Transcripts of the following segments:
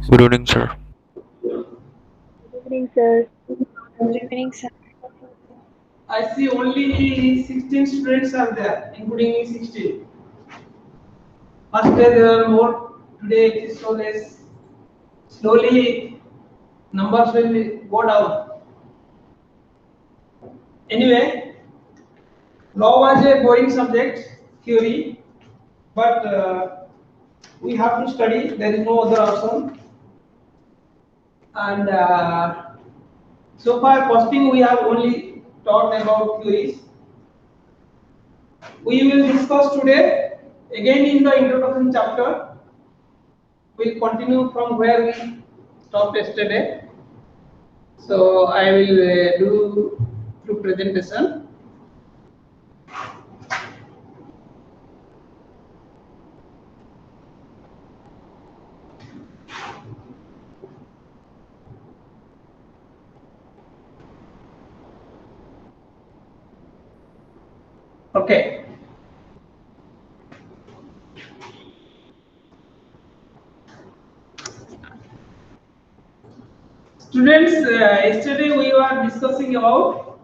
Good evening, sir. Good evening, sir. Good evening, sir. I see only 16 students are there, including me 16. First day there are more, today it is so less. Slowly numbers will go down. Anyway, law was a boring subject, theory, but we have to study, there is no other option. And so far, costing we have only taught about theories. We will discuss today again in the introduction chapter. We'll continue from where we stopped yesterday. So I will do through presentation. Okay. Students, yesterday we were discussing about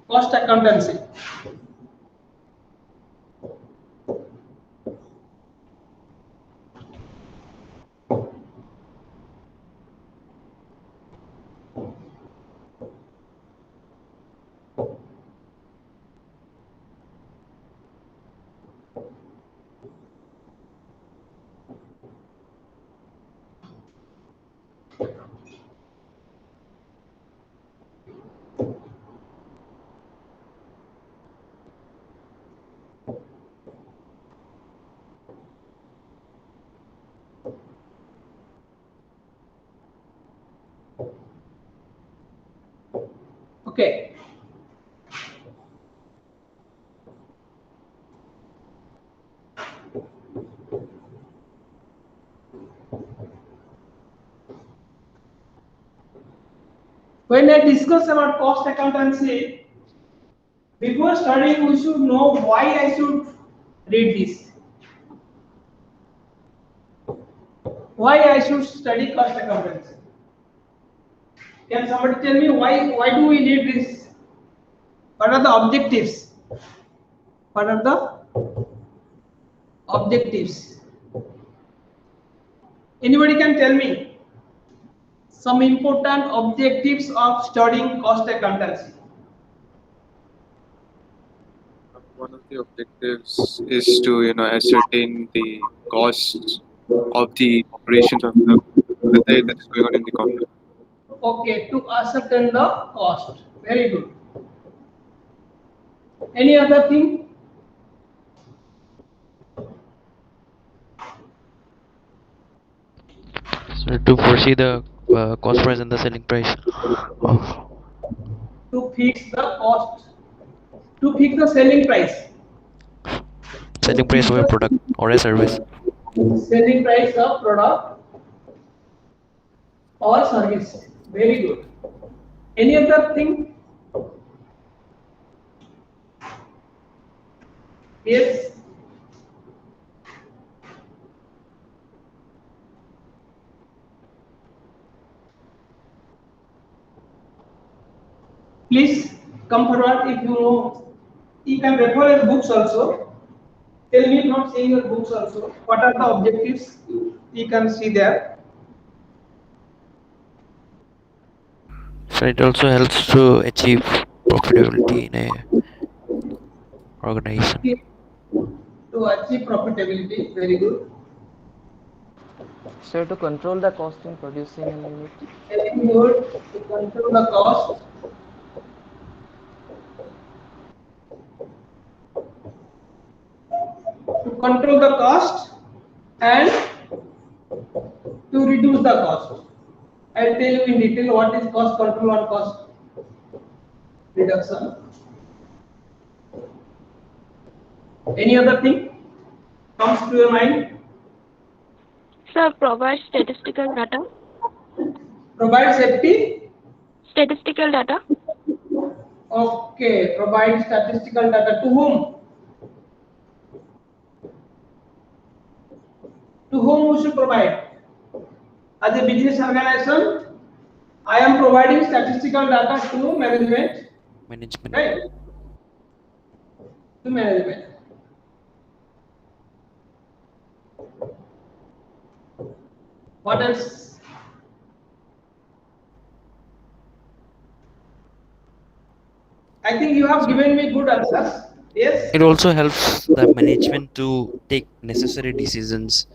cost accountancy. Okay. When I discuss about cost accountancy, before studying we should know why I should read this. Why I should study cost accountancy? Can somebody tell me why do we need this? What are the objectives? What are the objectives? Anybody can tell me some important objectives of studying cost accountancy? One of the objectives is to, ascertain the costs of the operations of the day that is going on in the company. Okay, to ascertain the cost. Very good. Any other thing? So to foresee the cost price and the selling price of To fix the cost. To fix the selling price. To selling price fix of a product the or a service. selling price of product or service. Very good. Any other thing? Yes. Please come forward if you know. You can refer your books also. Tell me from seeing your books also. What are the objectives you can see there? So it also helps to achieve profitability in a organization. To achieve profitability. Very good. So to control the cost in producing an unit. Very good. To control the cost. To control the cost and to reduce the cost. I'll tell you in detail what is cost control and cost reduction. Any other thing comes to your mind? Sir, provide statistical data. Provide safety. Statistical data. Okay, provide statistical data to whom? To whom we should provide? As a business organization, I am providing statistical data to management, Management. right? To management. What else? I think you have given me good answers. Yes. It also helps the management to take necessary decisions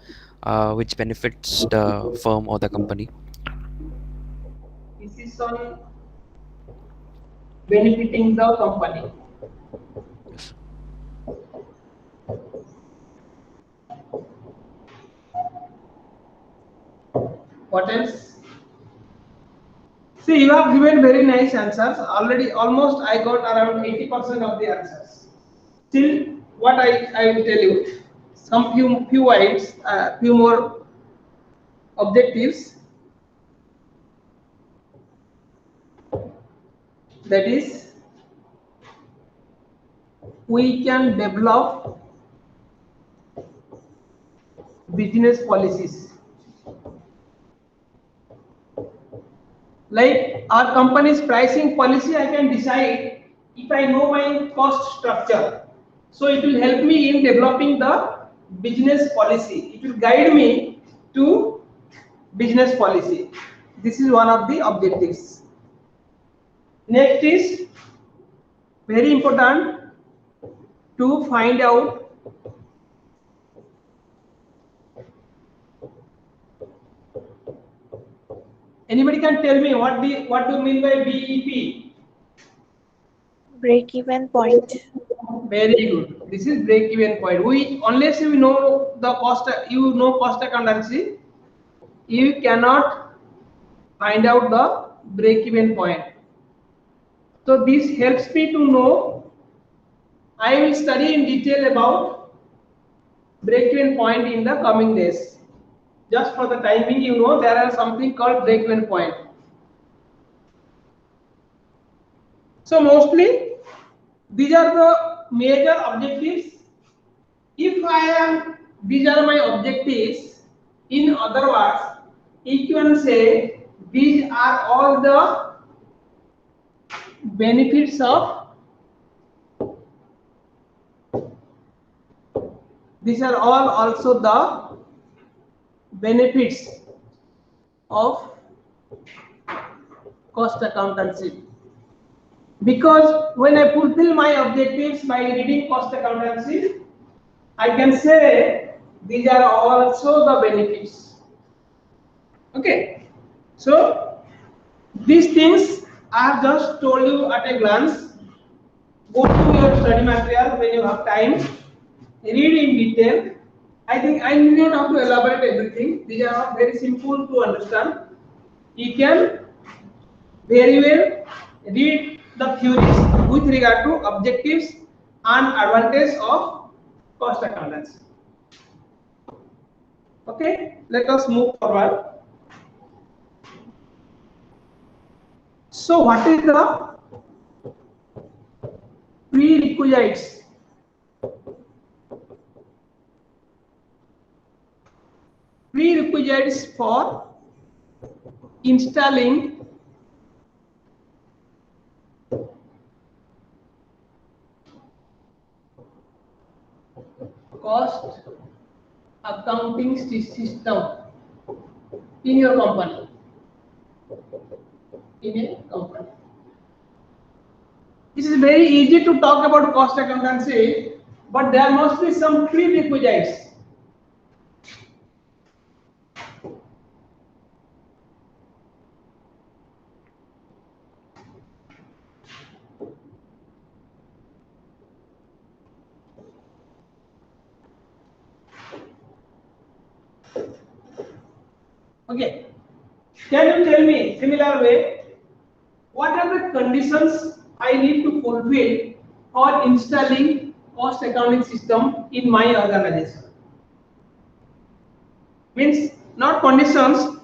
which benefits the firm or the company. Decision benefiting the company. Yes. What else? See, you have given very nice answers. Already, almost I got around 80% of the answers. Still, what I will tell you, some few words, few more objectives. That is, we can develop business policies. Like our company's pricing policy, I can decide if I know my cost structure. So it will help me in developing the business policy. It will guide me to business policy. This is one of the objectives. Next is very important to find out anybody can tell me what do you mean by BEP? Break-even point. Very good. This is break-even point. We unless you know the cost, cost accountancy, you cannot find out the break-even point. So this helps me to know. I will study in detail about break-even point in the coming days. Just for the time being, there are something called break-even point. So mostly these are the major objectives. If these are my objectives. In other words, you can say these are all the benefits of. These are all also the benefits of cost accountancy. Because when I fulfill my objectives by reading cost accountancy, I can say these are also the benefits. Okay. So these things I have just told you at a glance. Go to your study material when you have time. Read in detail. I think I need not have to elaborate everything. These are very simple to understand. You can very well read the theories with regard to objectives and advantage of cost accountancy. Okay, let us move forward. So, what is the prerequisites? Prerequisites for installing cost accounting system in your company. In a company. This is very easy to talk about cost accountancy, but there must be some prerequisites. Okay. Can you tell me, similar way, what are the conditions I need to fulfill for installing cost accounting system in my organization? Means not conditions,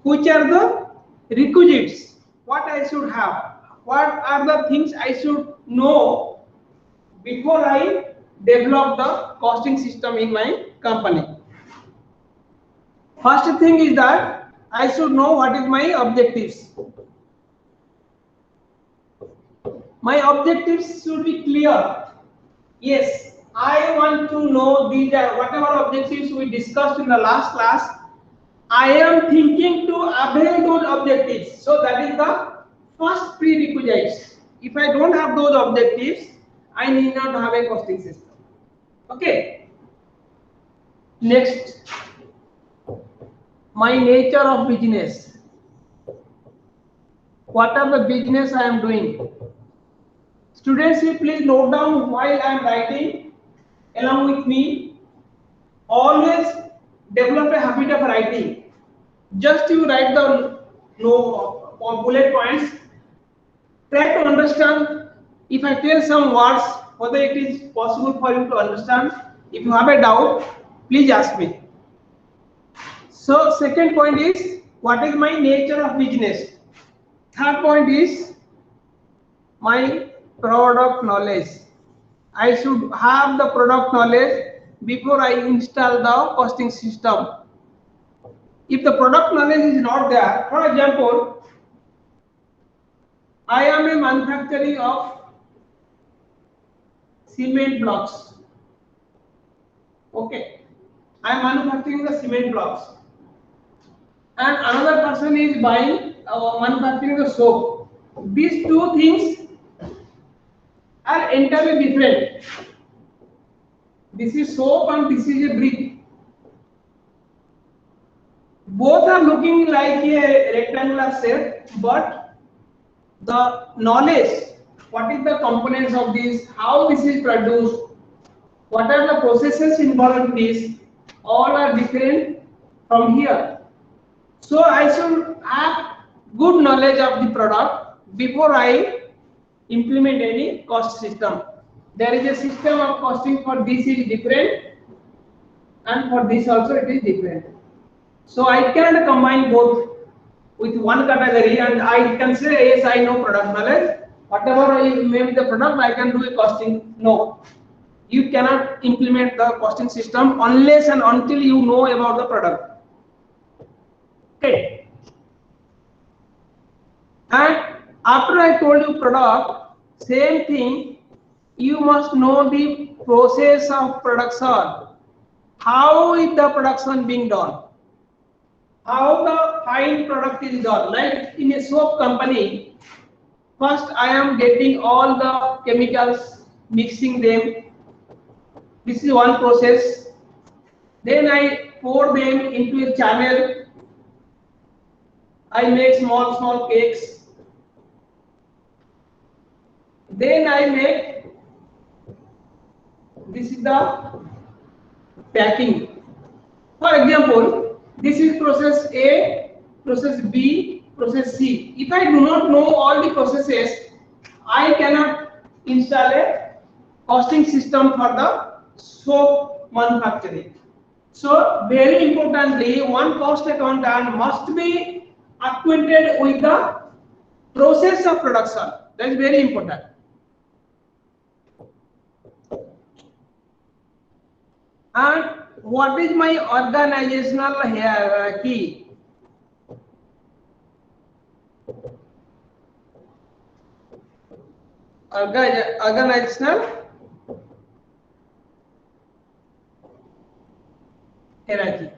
which are the requisites, what I should have, what are the things I should know before I develop the costing system in my company. First thing is that I should know what is my objectives. My objectives should be clear. Yes, I want to know these are whatever objectives we discussed in the last class. I am thinking to avail those objectives. So that is the first prerequisite. If I don't have those objectives, I need not have a costing system. Okay. Next, my nature of business. What are the business I am doing? Students, you please note down while I am writing along with me. Always develop a habit of writing. Just you write the bullet points. Try to understand. If I tell some words, whether it is possible for you to understand. If you have a doubt, please ask me. So second point is, what is my nature of business? Third point is my product knowledge. I should have the product knowledge before I install the costing system. If the product knowledge is not there, for example, I am a manufacturing of cement blocks. Okay, I am manufacturing the cement blocks, and another person is buying manufacturing the soap. These two things are entirely different. This is soap and this is a brick. Both are looking like a rectangular shape, but the knowledge, what is the components of this, how this is produced, what are the processes involved in this, all are different from here. So I should have good knowledge of the product before I implement any cost system. There is a system of costing for this is different, and for this also it is different. So I cannot combine both with one category and I can say yes, I know product knowledge. Whatever may be the product, I can do a costing. No, you cannot implement the costing system unless and until you know about the product. Okay. And after I told you product, same thing, you must know the process of production. How is the production being done? How the fine product is done? Like in a soap company, first I am getting all the chemicals, mixing them. This is one process. Then I pour them into a channel. I make small cakes. Then I make, this is the packing. For example, this is process A, process B, process C. If I do not know all the processes, I cannot install a costing system for the soap manufacturing. So very importantly, one cost accountant must be acquainted with the process of production. That is very important. And what is my organizational hierarchy? Organizational hierarchy.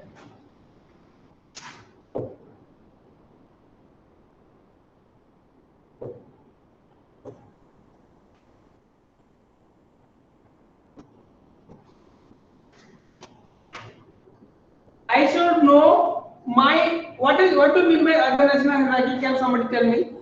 I should know my what do you mean by organizational hierarchy? Can somebody tell me?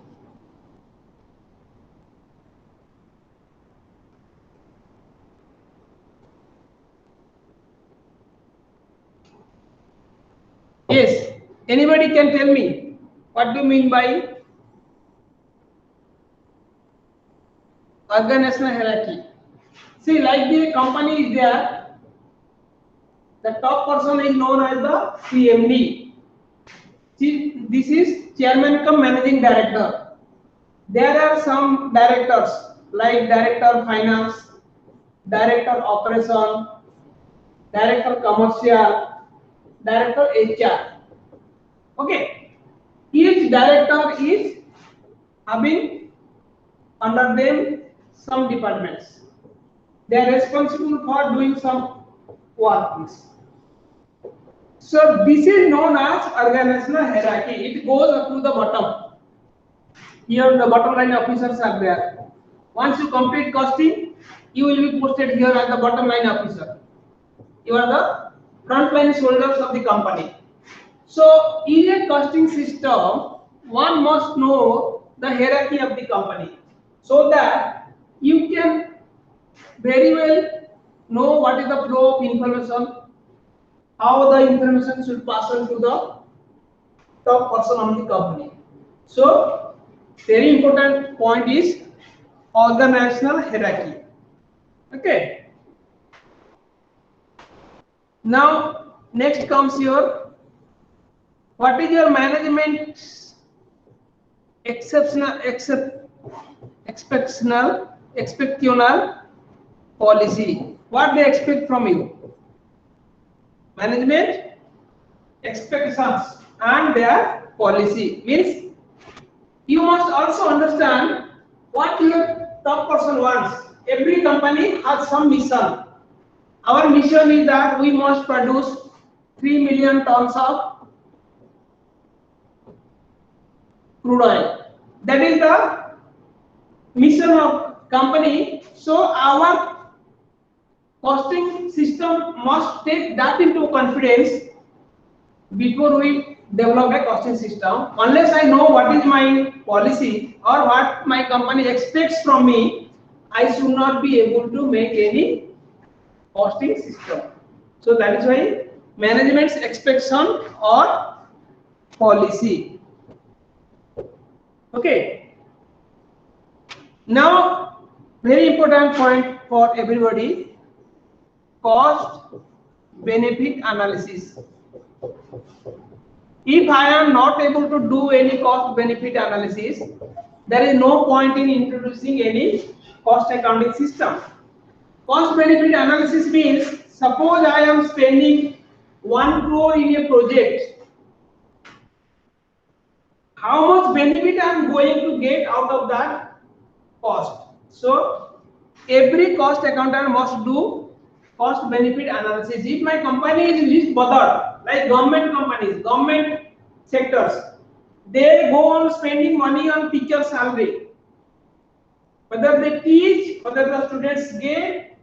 Yes. Anybody can tell me what do you mean by organizational hierarchy? See, like the company is there. The top person is known as the CMD. See, this is chairman cum managing director. There are some directors like director of finance, director of operation, director of commercial, director of HR. Okay. Each director is having under them some departments. They are responsible for doing some work. So this is known as organizational hierarchy. It goes up to the bottom. Here the bottom line officers are there. Once you complete costing, you will be posted here as the bottom line officer. You are the front line soldiers of the company. So in a costing system, one must know the hierarchy of the company so that you can very well know what is the flow of information, how the information should pass on to the top person of the company. So very important point is organizational hierarchy. Okay. Now next comes your, what is your management expectational policy? What they expect from you? Management expectations and their policy means you must also understand what your top person wants. Every company has some mission. Our mission is that we must produce 3 million tons of crude oil. That is the mission of company. So our costing system must take that into confidence before we develop a costing system. Unless I know what is my policy or what my company expects from me, I should not be able to make any costing system. So that is why management's expectation or policy. Okay. Now, very important point for everybody, cost benefit analysis. If I am not able to do any cost benefit analysis, there is no point in introducing any cost accounting system. Cost benefit analysis means, suppose I am spending 1 crore in a project, how much benefit I am going to get out of that cost. So every cost accountant must do cost benefit analysis. If my company is least bothered, like government companies, government sectors, they go on spending money on teacher salary. Whether they teach, whether the students get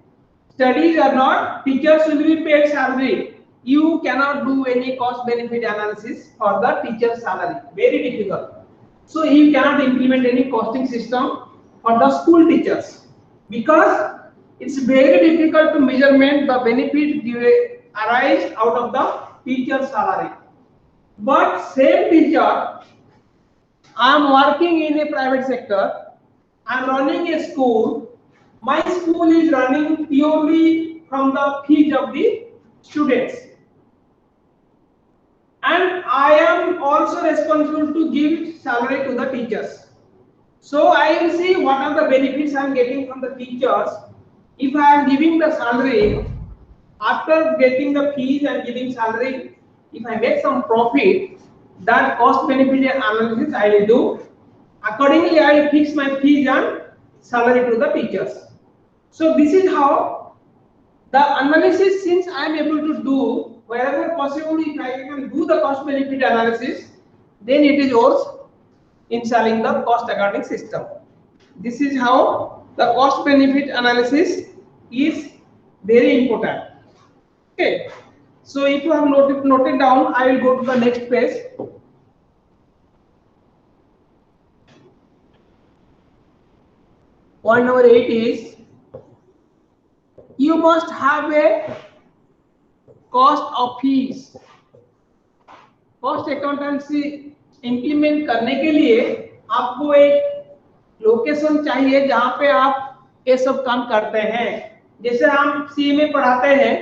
studies or not, teachers will be paid salary. You cannot do any cost benefit analysis for the teacher salary. Very difficult. So you cannot implement any costing system for the school teachers because it's very difficult to measurement the benefit arise out of the teacher salary. But same teacher, I am working in a private sector, I am running a school, my school is running purely from the fees of the students. And I am also responsible to give salary to the teachers. So I will see what are the benefits I am getting from the teachers. If I am giving the salary, after getting the fees and giving salary, if I make some profit, that cost benefit analysis I will do. Accordingly, I will fix my fees and salary to the teachers. So this is how the analysis, since I am able to do wherever possible, if I can do the cost benefit analysis, then it is yours in selling the cost accounting system. This is how the cost benefit analysis is very important. Okay. So if you have noted down, I will go to the next page. Point number 8 is, you must have a cost of fees. Cost accountancy implement करने के लिए आपको एक location चाहिए जहां पे आप ये सब काम करते हैं. जैसे हम सीएमए पढ़ाते हैं,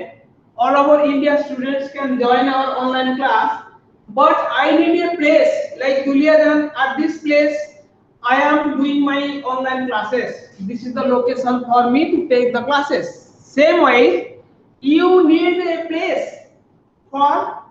all over India students can join our online class, but I need a place like Duliajan. At this place I am doing my online classes. This is the location for me to take the classes. Same way, you need a place for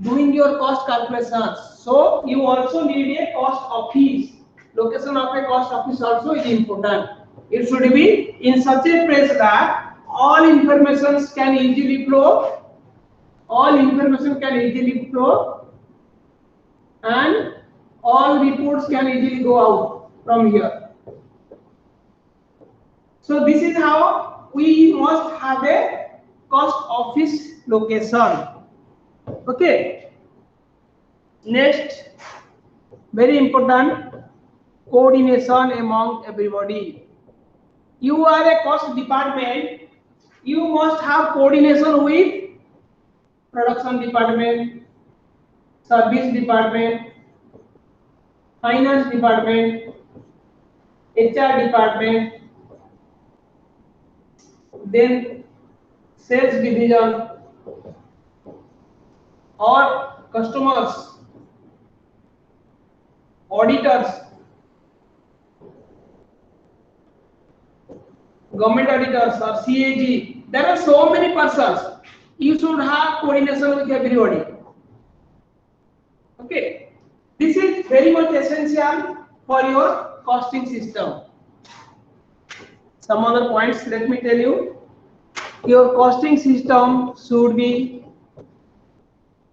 doing your cost calculations. So you also need a cost office. Location of a cost office also is important. It should be in such a place that all information can easily flow. All information can easily flow, and all reports can easily go out from here. So this is how we must have a cost office location. Okay. Next, very important, coordination among everybody. You are a cost department. You must have coordination with production department, service department, finance department, HR department, then sales division, or customers, auditors, government auditors or CAG. There are so many persons. You should have coordination with everybody. Okay. This is very much essential for your costing system. Some other points, let me tell you. Your costing system should be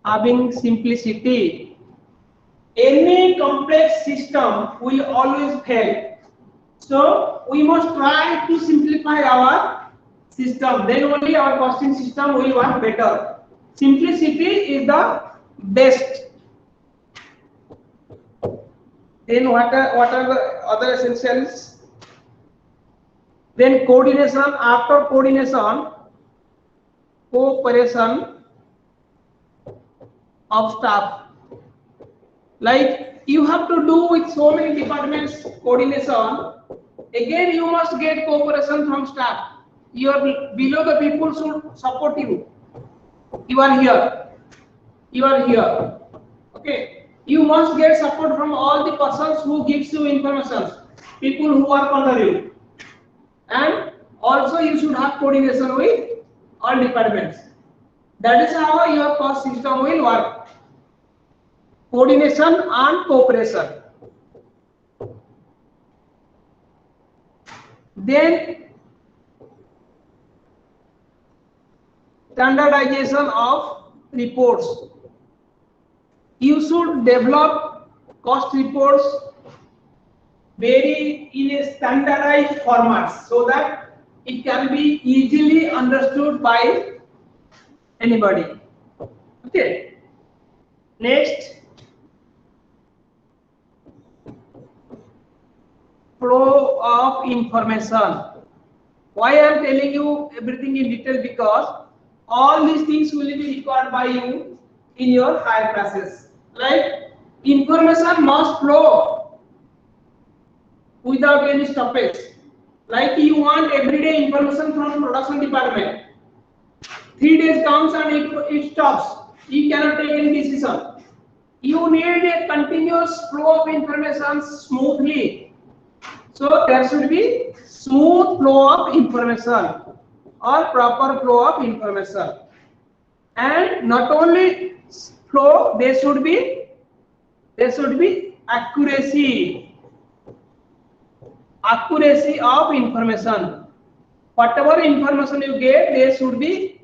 having simplicity. Any complex system will always fail. So we must try to simplify our system. Then only our costing system will work better. Simplicity is the best. Then what are the other essentials? Then coordination. After coordination, cooperation of staff. Like you have to do with so many departments coordination. Again, you must get cooperation from staff. Your below the people should support you. You are here. You are here. Okay. You must get support from all the persons who gives you information. People who work under you. And also you should have coordination with all departments. That is how your cost system will work. Coordination and cooperation. Then standardization of reports. You should develop cost reports very in a standardized format so that it can be easily understood by anybody. Okay. Next, flow of information. Why I am telling you everything in detail? Because all these things will be required by you in your higher classes. Like information must flow without any stoppage. Like you want everyday information from production department. 3 days comes and it stops. You cannot take any decision. You need a continuous flow of information smoothly. So there should be smooth flow of information or proper flow of information. And not only flow, there should be accuracy of information. Whatever information you get, they should be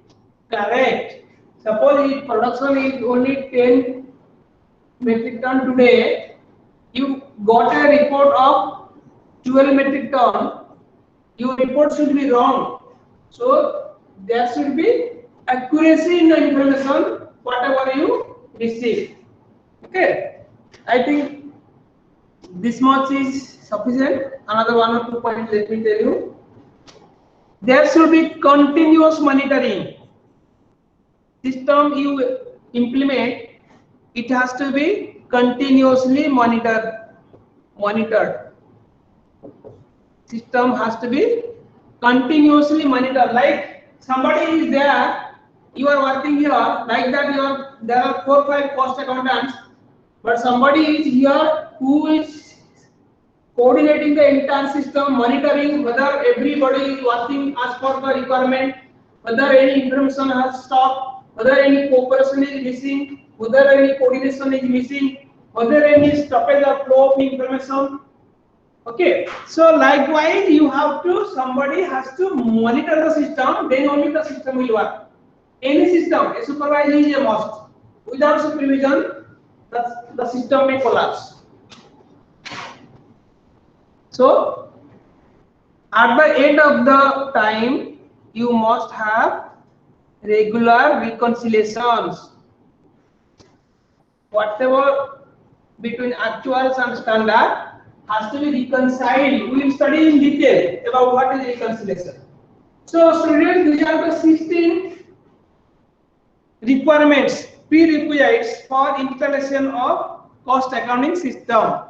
correct. Suppose if production is only 10 metric ton today, you got a report of 12 metric ton, your report should be wrong. So there should be accuracy in the information whatever you receive. Okay, I think this much is sufficient. Another 1 or 2 points let me tell you. There should be continuous monitoring. System you implement, it has to be continuously monitored. System has to be continuously monitored. Like somebody is there, you are working here, like that there are 4 or 5 cost accountants, but somebody is here who is coordinating the entire system, monitoring whether everybody is working as per the requirement, whether any information has stopped, whether any cooperation is missing, whether any coordination is missing, whether any stoppage or flow of information. Okay, so likewise you have to, somebody has to monitor the system, then only the system will work. Any system, a supervisor is a must. Without supervision, the system may collapse. So at the end of the time, you must have regular reconciliations. Whatever between actuals and standard has to be reconciled. We will study in detail about what is reconciliation. So students, these are the 16 requirements, prerequisites for installation of cost accounting system.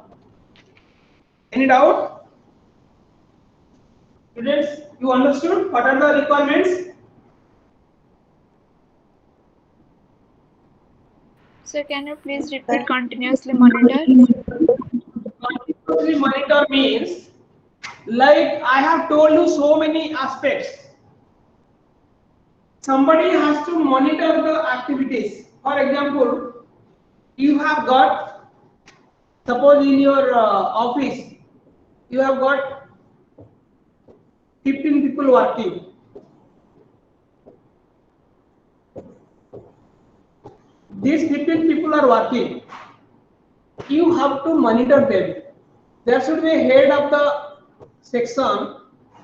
Any doubt? Students, you understood what are the requirements? Sir, can you please repeat continuously monitor? Continuously monitor means, like I have told you so many aspects. Somebody has to monitor the activities. For example, you have got, suppose in your office, you have got 15 people working. These 15 people are working. You have to monitor them. There should be a head of the section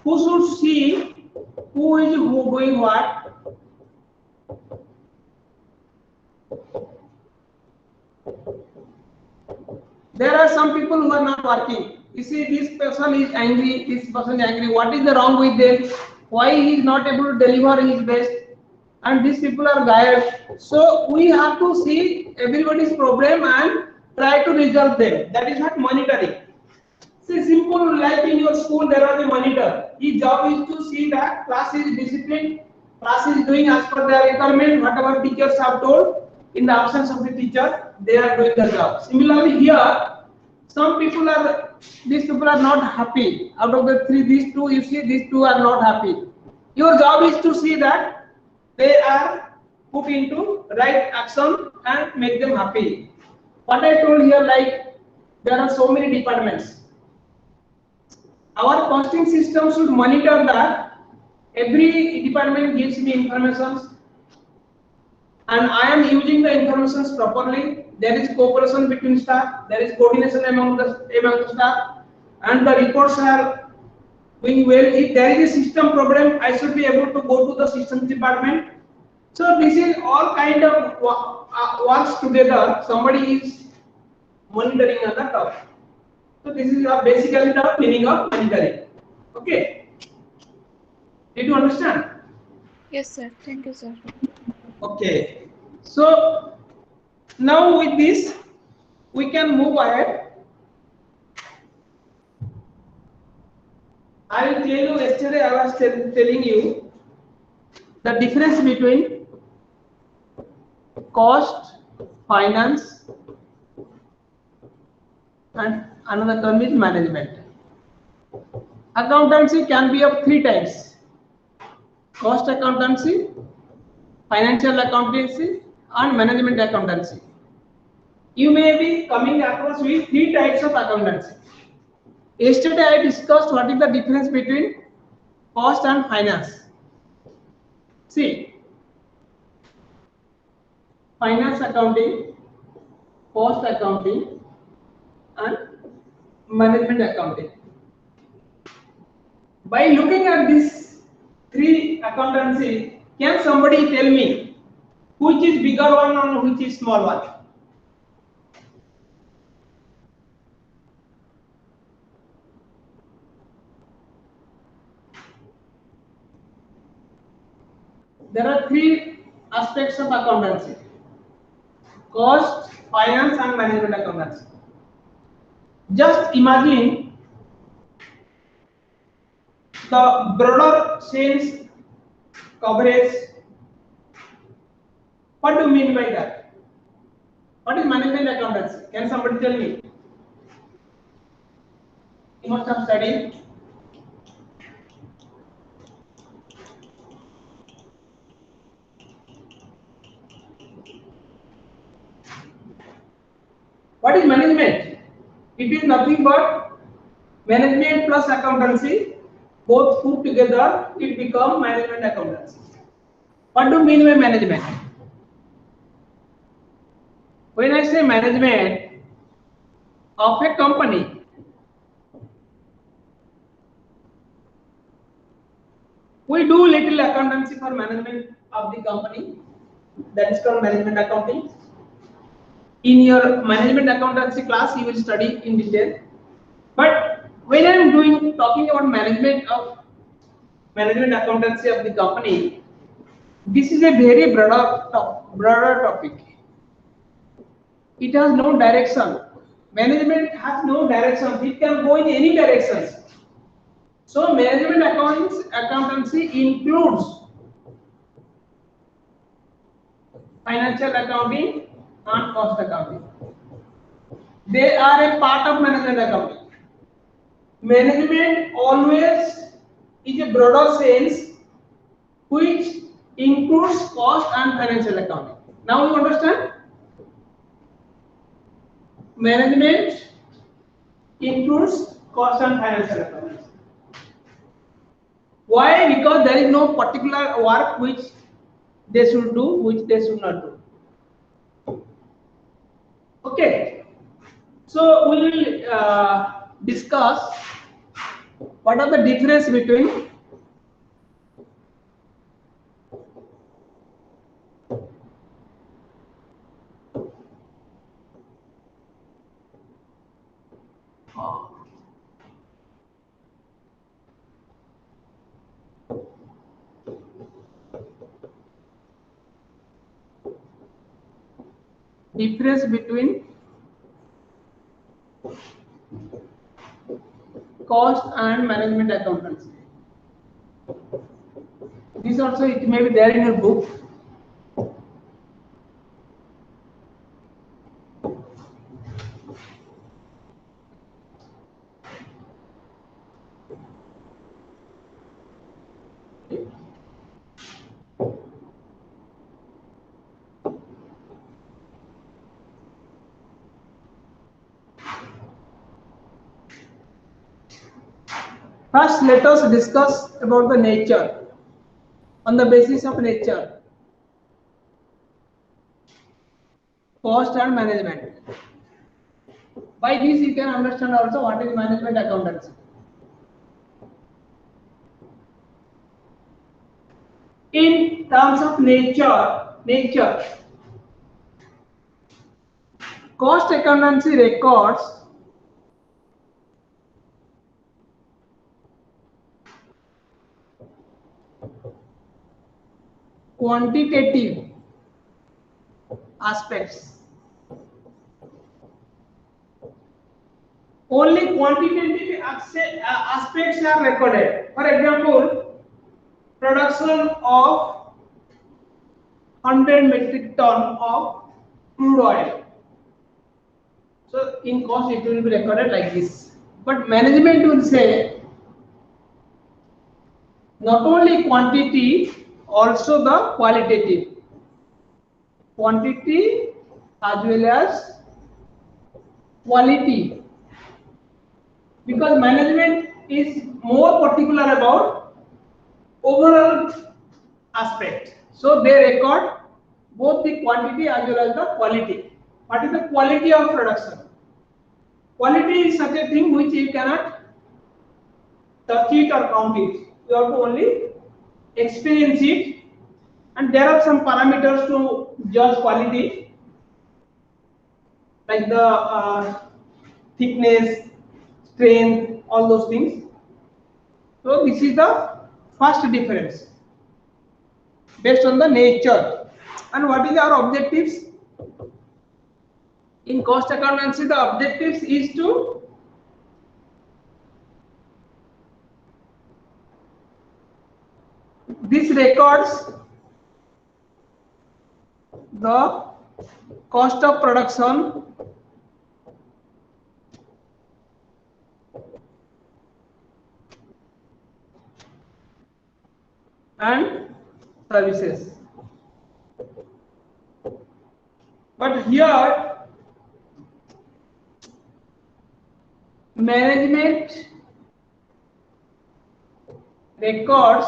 who should see who is doing what. There are some people who are not working. You see, this person is angry, this person is angry. What is the wrong with them? Why he is not able to deliver his best? And these people are gathered. So we have to see everybody's problem and try to resolve them. That is what monitoring. See, simple, like in your school, there are a monitor. His job is to see that class is disciplined, class is doing as per their requirement, whatever teachers have told. In the absence of the teacher, they are doing the job. Similarly, here, some people are, these people are not happy. Out of the three, these two, you see, these two are not happy. Your job is to see that they are put into right action and make them happy. What I told here, like there are so many departments. Our costing system should monitor that every department gives me information and I am using the information properly. There is cooperation between staff, there is coordination among the staff, and the reports are doing well. If there is a system problem, I should be able to go to the systems department. So this is all kind of works together. Somebody is monitoring on the top. So this is basically the meaning of monitoring. Okay. Did you understand? Yes, sir. Thank you, sir. Okay. So now with this, we can move ahead. I will tell you, yesterday I was telling you the difference between cost, finance, and another term is management. Accountancy can be of three types: cost accountancy, financial accountancy, and management accountancy. You may be coming across with three types of accountancy. Yesterday I discussed what is the difference between cost and finance. See, finance accounting, cost accounting, and management accounting. By looking at these three accountancy, can somebody tell me which is bigger one and which is small one? There are three aspects of accountancy: cost, finance, and management accountancy. Just imagine the broader sense coverage. What do you mean by that? What is management accountancy? Can somebody tell me? You must have studied. What is management? It is nothing but management plus accountancy. Both put together, it becomes management accountancy. What do you mean by management? When I say management of a company, we do little accountancy for management of the company. That is called management accounting. In your management accountancy class, you will study in detail. But when I am talking about management accountancy of the company, this is a very broader topic. It has no direction. Management has no direction. It can go in any directions. So management accountancy includes financial accounting and cost accounting. They are a part of management accounting. Management always is a broader sense which includes cost and financial accounting. Now you understand? Management includes cost and financial accounting. Why? Because there is no particular work which they should do, which they should not do. Okay. So we will discuss what are the difference between cost and management accountancy. This also it may be there in your book. First, let us discuss about the nature. On the basis of nature, cost and management. By this you can understand also what is management accountancy. In terms of nature, cost accountancy records quantitative aspects. Only quantitative aspects are recorded. For example, production of 100 metric ton of crude oil. So in cost it will be recorded like this. But management will say not only quantity, also the qualitative. Quantity as well as quality. Because management is more particular about overall aspect. So they record both the quantity as well as the quality. What is the quality of production? Quality is such a thing which you cannot touch it or count it. You have to only experience it, and there are some parameters to judge quality, like the thickness, strength, all those things. So this is the first difference based on the nature. And what is our objectives? In cost accountancy, the objectives is to this records the cost of production and services. But here management records.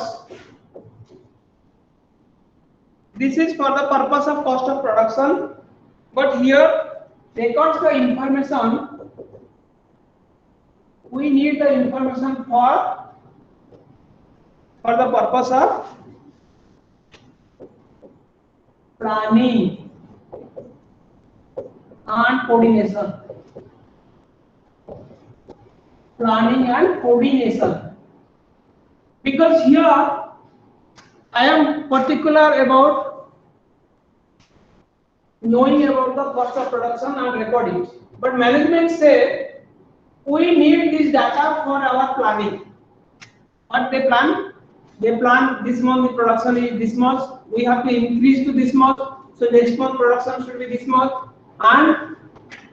This is for the purpose of cost of production, but here records the information. We need the information for the purpose of planning and coordination. Planning and coordination. Because here I am particular about knowing about the cost of production and recording. But management say we need this data for our planning. What they plan? They plan this month the production is this much. We have to increase to this much. So next month production should be this much, and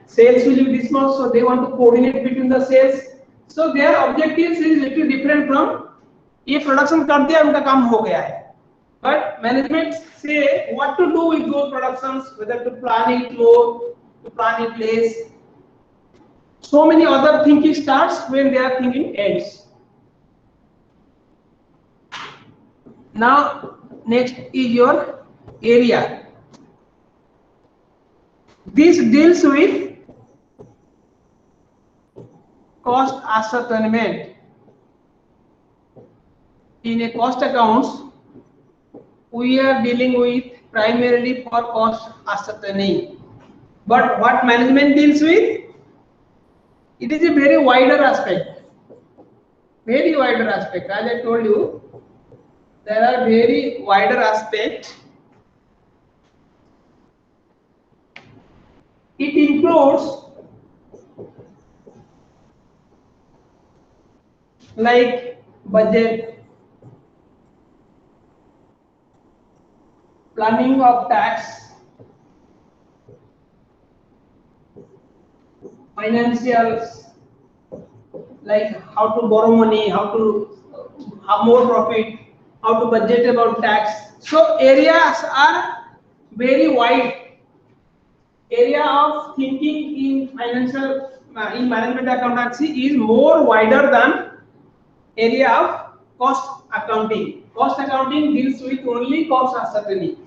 sales will be this much. So they want to coordinate between the sales. So their objectives is little different from ये production कर दिया उनका काम हो गया है. But management say what to do with those productions, whether to plan it more, to plan it less. So many other thinking starts when their thinking ends. Now next is your area. This deals with cost ascertainment. In a cost accounts, we are dealing with primarily for cost ascertaining. But what management deals with? It is a very wider aspect. Very wider aspect. As I told you, there are very wider aspects. It includes like budget, planning of tax, financials, like how to borrow money, how to have more profit, how to budget about tax. So areas are very wide. Area of thinking in financial in management accountancy is more wider than area of cost accounting. Cost accounting deals with only cost uncertainty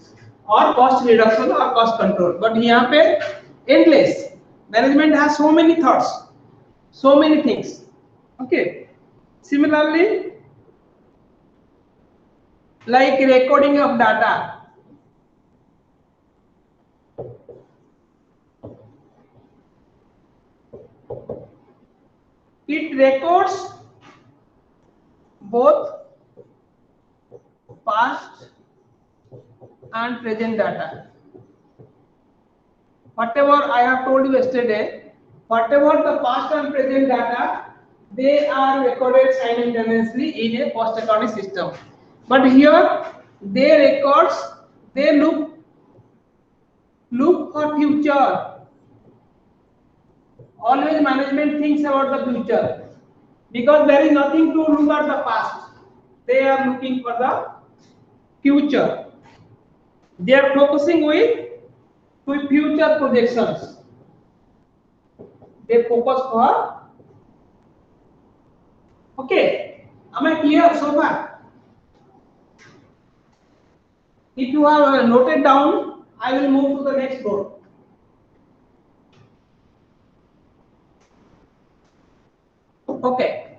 or cost reduction or cost control. But here पे endless. Management has so many thoughts, so many things. Okay. Similarly, like recording of data. It records both past and present data. Whatever I have told you yesterday, whatever the past and present data, they are recorded simultaneously in a cost accounting system. But here, they look for future. Always management thinks about the future because there is nothing to look at the past. They are looking for the future. They are focusing with future projections. They focus for. Okay, am I clear so far? If you have noted down, I will move to the next board. Okay.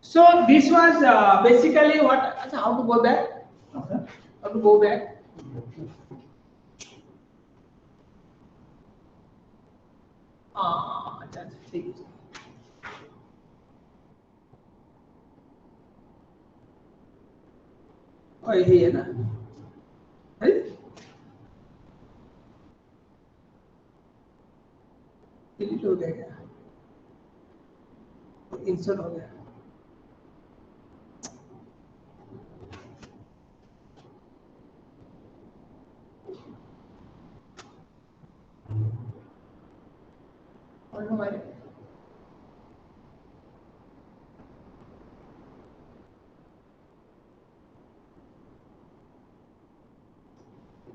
So this was basically what. How to go back? How to go back? That's ठीक है. और यही है ना? है? Delete हो गया क्या? इंसर्ट हो गया. और हमारे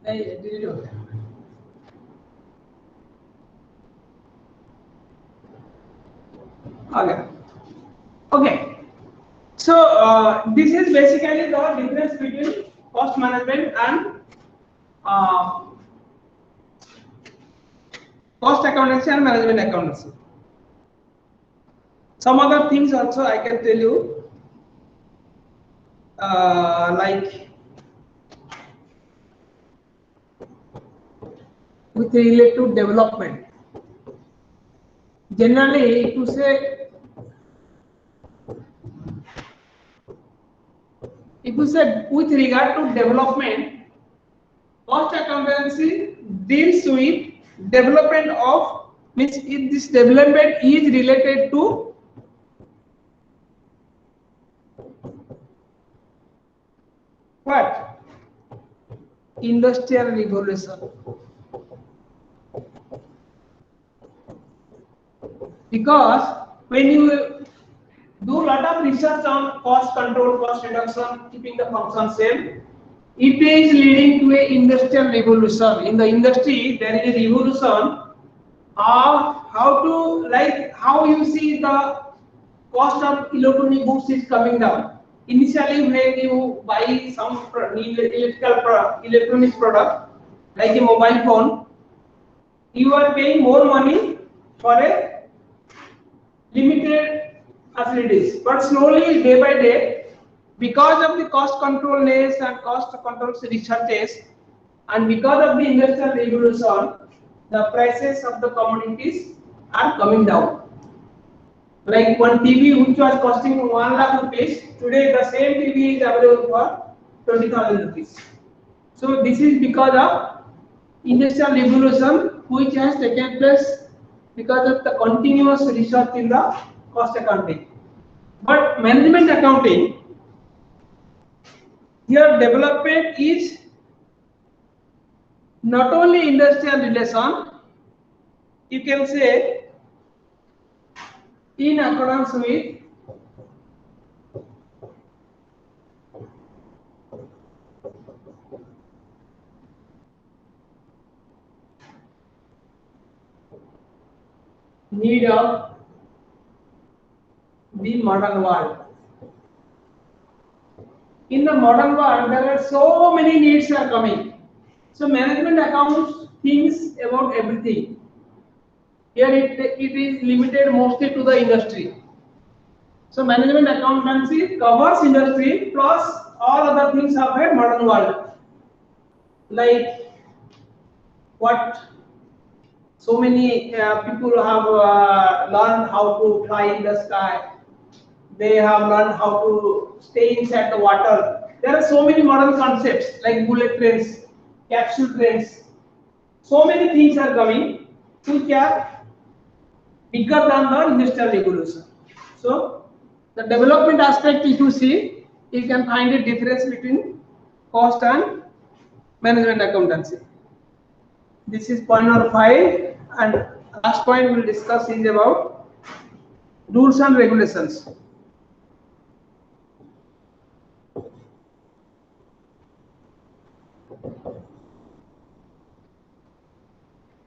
नहीं डिलीट हो गया. this is basically the difference between cost management and cost accountancy and management accountancy. Some other things also I can tell you, like with relate to development. Generally, if you say with regard to development, cost accountancy deals with development of, means if this development is related to what? Industrial revolution. Because when you do a lot of research on cost control, cost reduction, keeping the function same, it is leading to a industrial revolution. In the industry, there is a revolution of how to, like how you see the cost of electronic goods is coming down. Initially, when you buy some electronics product like a mobile phone, you are paying more money for a limited facilities. But slowly, day by day, because of the cost controlness and cost control researches, and because of the industrial revolution, the prices of the commodities are coming down. Like one TV which was costing 1 lakh rupees, today the same TV is available for 20,000 rupees. So this is because of industrial revolution which has taken place because of the continuous research in the cost accounting. But management accounting, here development is not only industrial relation, you can say in accordance with need of the modern world. In the modern world, there are so many needs are coming. So management accounts thinks about everything. Here it is limited mostly to the industry. So management accountancy covers industry plus all other things of a modern world. Like what so many people have learned how to fly in the sky. They have learned how to stay inside the water. There are so many modern concepts like bullet trains, capsule trains. So many things are coming which are bigger than the industrial revolution. So the development aspect, if you see, you can find a difference between cost and management accountancy. This is point number 5, and last point we will discuss is about rules and regulations.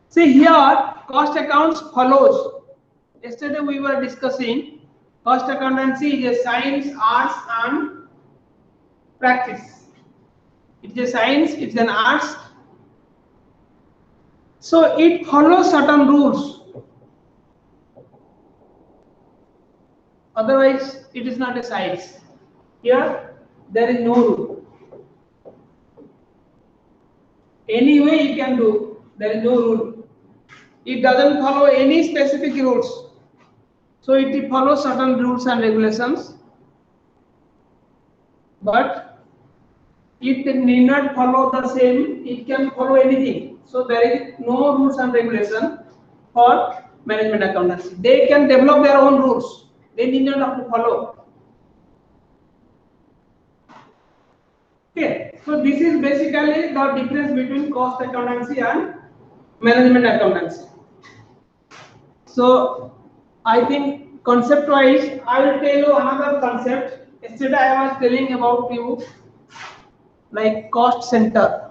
See here, cost accounts follows. Yesterday we were discussing cost accountancy is a science, arts, and practice. It's a science, it's an arts. So it follows certain rules. Otherwise, it is not a science. Here, there is no rule. Any way you can do, there is no rule. It doesn't follow any specific rules. So it follows certain rules and regulations. But it need not follow the same, it can follow anything. So there is no rules and regulation for management accountancy. They can develop their own rules. They need not have to follow. Okay, so this is basically the difference between cost accountancy and management accountancy. So I think concept wise, I will tell you another concept. Yesterday I was telling about you like cost center.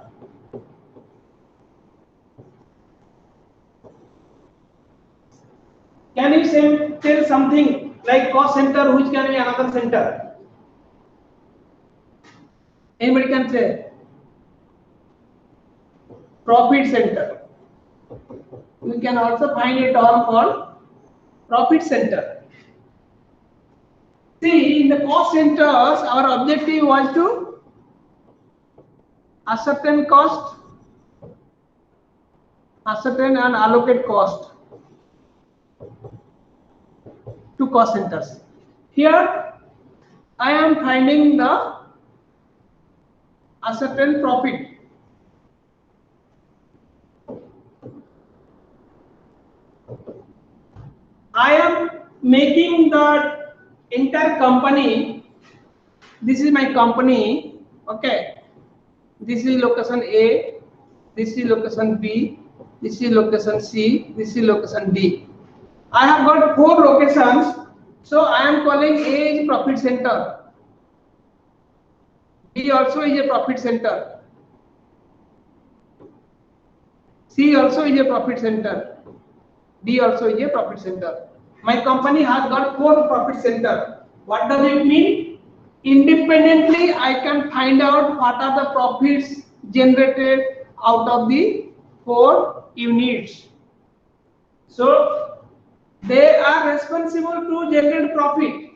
Can you tell something like cost center which can be another center? Anybody can say? Profit center. We can also find a term called profit center. See, in the cost centers, our objective was to ascertain cost, ascertain and allocate cost to cost centers. Here, I am finding the ascertain profit. I am making the entire company. This is my company. Okay. This is location A. This is location B. This is location C. This is location D. I have got 4 locations. So I am calling A is profit center. B also is a profit center. C also is a profit center. D also is a profit center. My company has got 4 profit center. What does it mean? Independently, I can find out what are the profits generated out of the 4 units. So they are responsible to generate profit.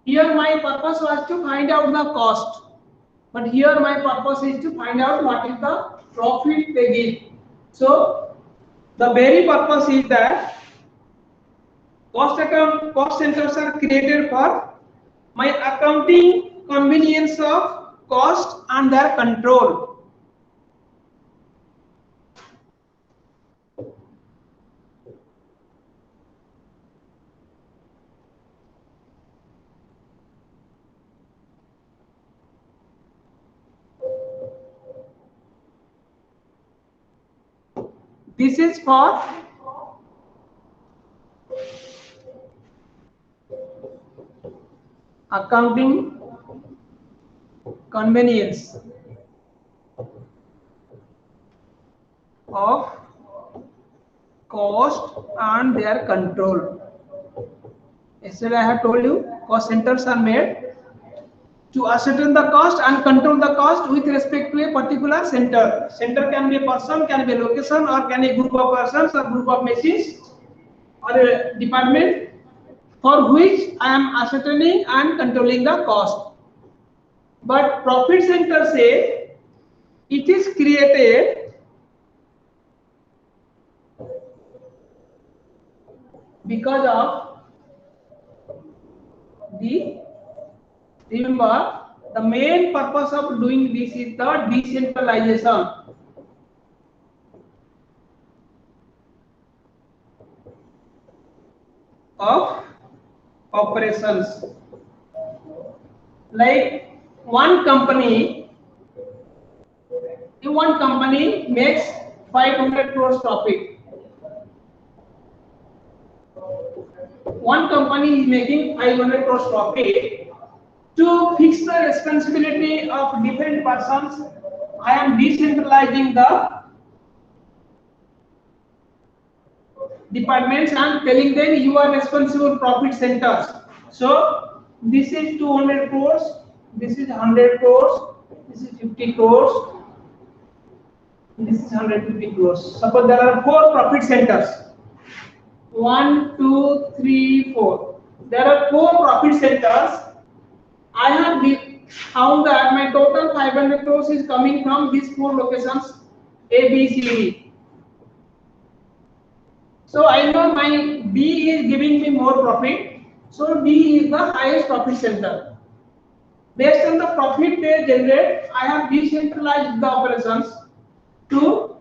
Here my purpose was to find out the cost, but here my purpose is to find out what is the profit they give. So the very purpose is that cost centers are created for my accounting convenience of cost and their control. This is for accounting convenience of cost and their control. Yesterday I have told you cost centers are made to ascertain the cost and control the cost with respect to a particular center. Center can be a person, can be a location, or can be a group of persons or group of machines or a department for which I am ascertaining and controlling the cost. But profit center say it is created because of remember, the main purpose of doing this is the decentralization. Of operations. Like one company makes 500 crores profit. One company is making 500 crores profit. To fix the responsibility of different persons, I am decentralizing the departments and telling them you are responsible profit centers. So this is 200 crores, this is 100 crores, this is 50 crores, this is 150 crores. Suppose there are 4 profit centers. 1, 2, 3, 4. There are 4 profit centers. I have found that my total 500 crores is coming from these 4 locations A, B, C, D. So I know my B is giving me more profit. So D is the highest profit center. Based on the profit they generate, I have decentralized the operations to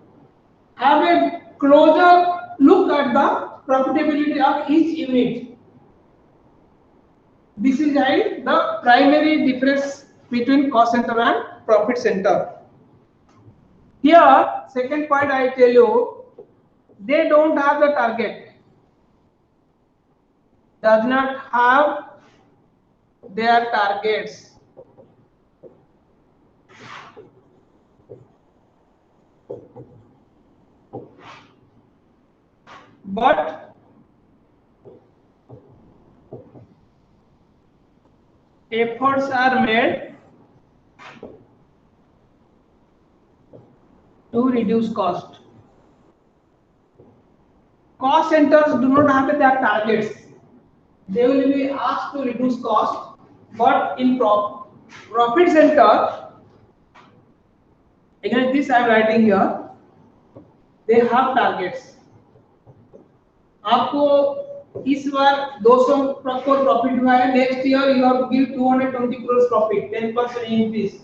have a closer look at the profitability of each unit. This is the primary difference between cost center and profit center. Here, second point I tell you, they don't have the target. Does not have their targets. But efforts are made to reduce cost. Cost centers do not have their targets. They will be asked to reduce cost, but in profit center, against this I am writing here, they have targets. आपको इस बार 200 crore profit हुआ है, next year you have to give 220 crores profit, 10% increase.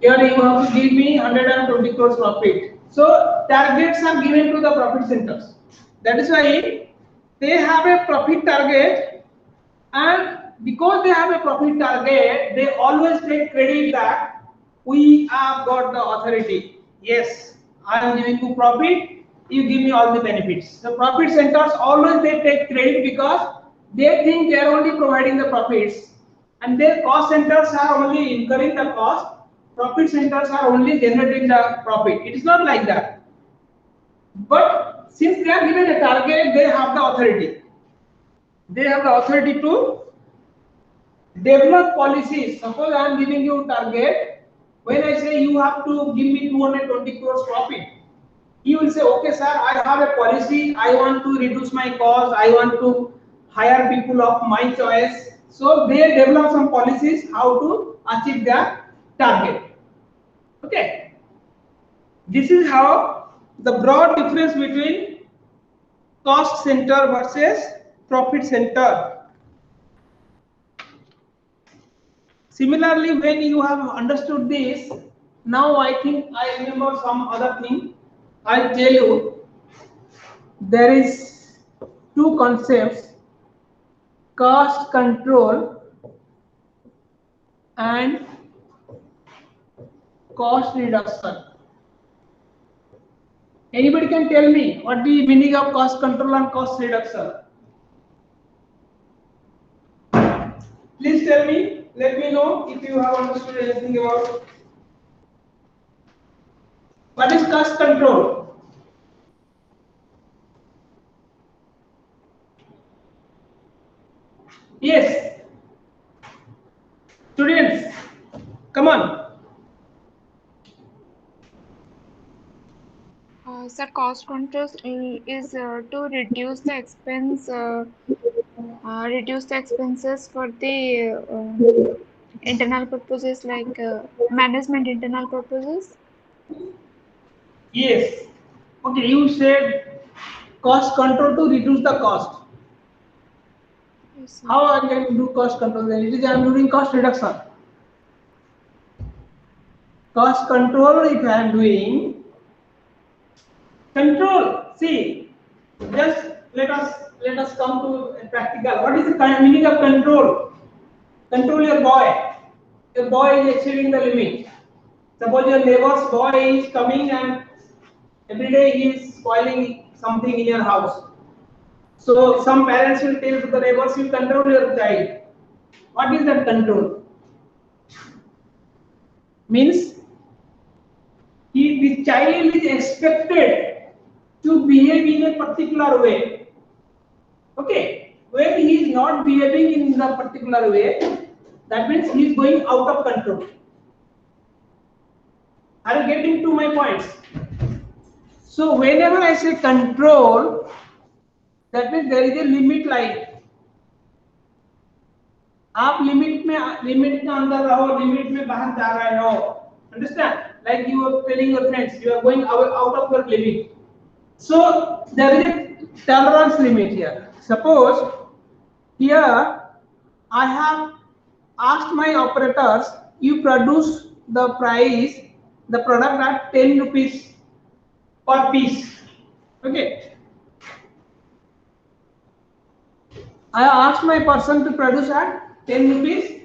Here you have to give me 120 crores profit. So targets are given to the profit centers. That is why they have a profit target, and because they have a profit target, they always take credit that we have got the authority. Yes, I am giving you profit. You give me all the benefits. The profit centers always they take credit because they think they are only providing the profits, and their cost centers are only incurring the cost. Profit centers are only generating the profit. It is not like that. But since they are given a target, they have the authority. They have the authority to develop policies. Suppose I am giving you target. When I say you have to give me 220 crores profit, you will say, okay, sir, I have a policy. I want to reduce my cost. I want to hire people of my choice. So they develop some policies how to achieve their target. Okay. This is how the broad difference between cost center versus profit center. Similarly, when you have understood this, now I think I remember some other thing. I'll tell you, there is two concepts, cost control and cost reduction. Anybody can tell me what the meaning of cost control and cost reduction? Please tell me, let me know if you have understood anything about what is cost control. Yes, students, come on. Sir, cost control is to reduce the expenses for the internal purposes, like management internal purposes. Yes. Okay, you said cost control to reduce the cost. Yes, sir. How I can do cost control? Then it is I am doing cost reduction. Cost control, if I am doing control, see, just let us come to a practical. What is the meaning of control? Control your boy. Your boy is exceeding the limit. Suppose your neighbor's boy is coming and every day he is spoiling something in your house. So some parents will tell to the neighbors, you control your child. What is that control? Means the child is expected to behave in a particular way. Okay, when he is not behaving in the particular way, that means he is going out of control. Are you getting to my points? So whenever I say control, that means there is a limit line. आप limit के अंदर रहो, limit में बाहर जा रहे हो. Understand? Like you are telling your friends, you are going out of your limit. So there is a tolerance limit here. Suppose here I have asked my operators, you produce the price, the product at 10 rupees per piece. Okay. I asked my person to produce at 10 rupees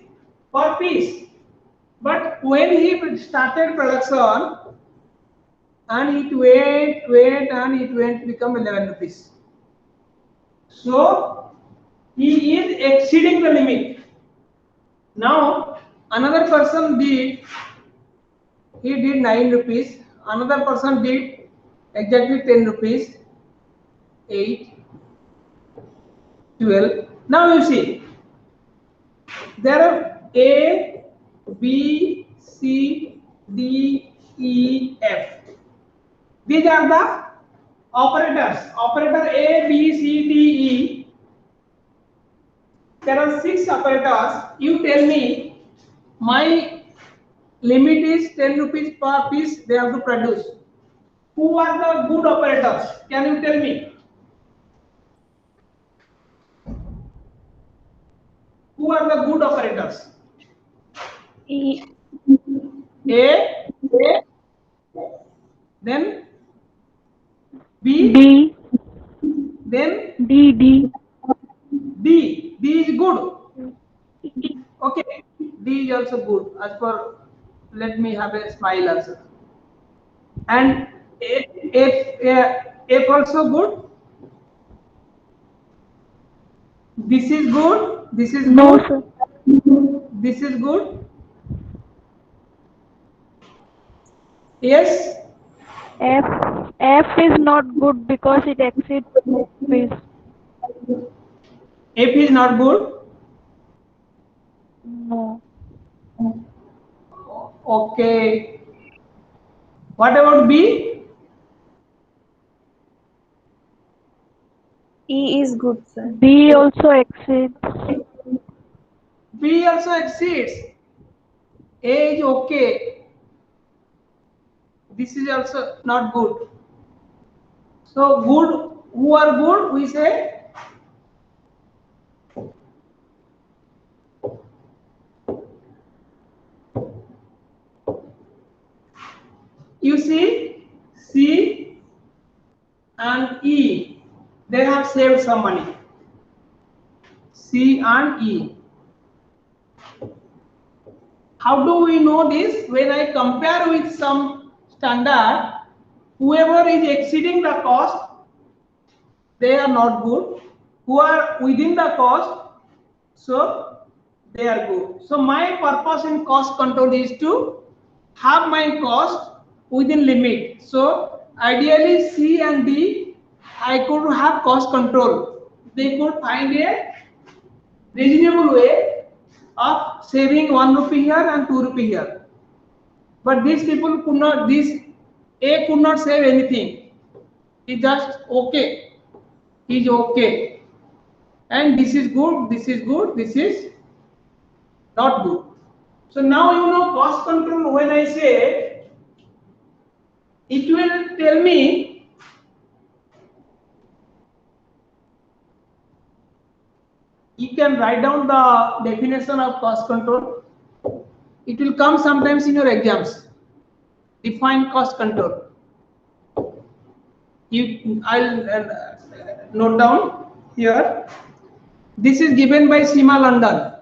per piece. But when he started production, and it went and it went become 11 rupees. So he is exceeding the limit. Now another person did 9 rupees, another person did exactly 10 rupees, 8, 12. Now you see, there are A, B, C, D, E, F. operators, you tell me my limit is 10 rupees per piece they have to produce. Who are the good operators? Can you tell me? Who are the good operators? E. A, then B, D. then D. D. D. D is good. Okay, D is also good. As per, let me have a smile also. And F also good. This is good. This is No, good. sir. This is good. Yes. F. F is not good because it exceeds rupees. F is not good. No. Okay. What about B? E is good, sir. B also exceeds. B also exceeds. A is okay. This is also not good. So good, who are good, we say you see C and E, they have saved some money. C and E. How do we know this? When I compare with some standard, whoever is exceeding the cost, they are not good. Who are within the cost, so they are good. So my purpose in cost control is to have my cost within limit. So ideally C and D, I could have cost control. They could find a reasonable way of saving 1 rupee here and 2 rupee here. But these people could not, this A could not save anything. He just okay. He's okay. And this is good, this is good, this is not good. So now you know cost control, when I say, it will tell me you can write down the definition of cost control. It will come sometimes in your exams. Define cost control. I'll note down here. This is given by Seema London.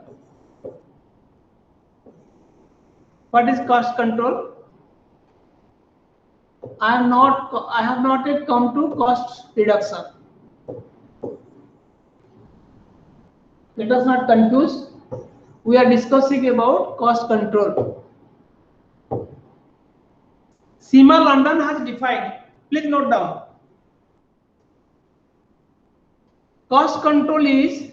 What is cost control? I have not yet come to cost reduction. Let us not confuse. We are discussing about cost control. Seema London has defined. Please note down. Cost control is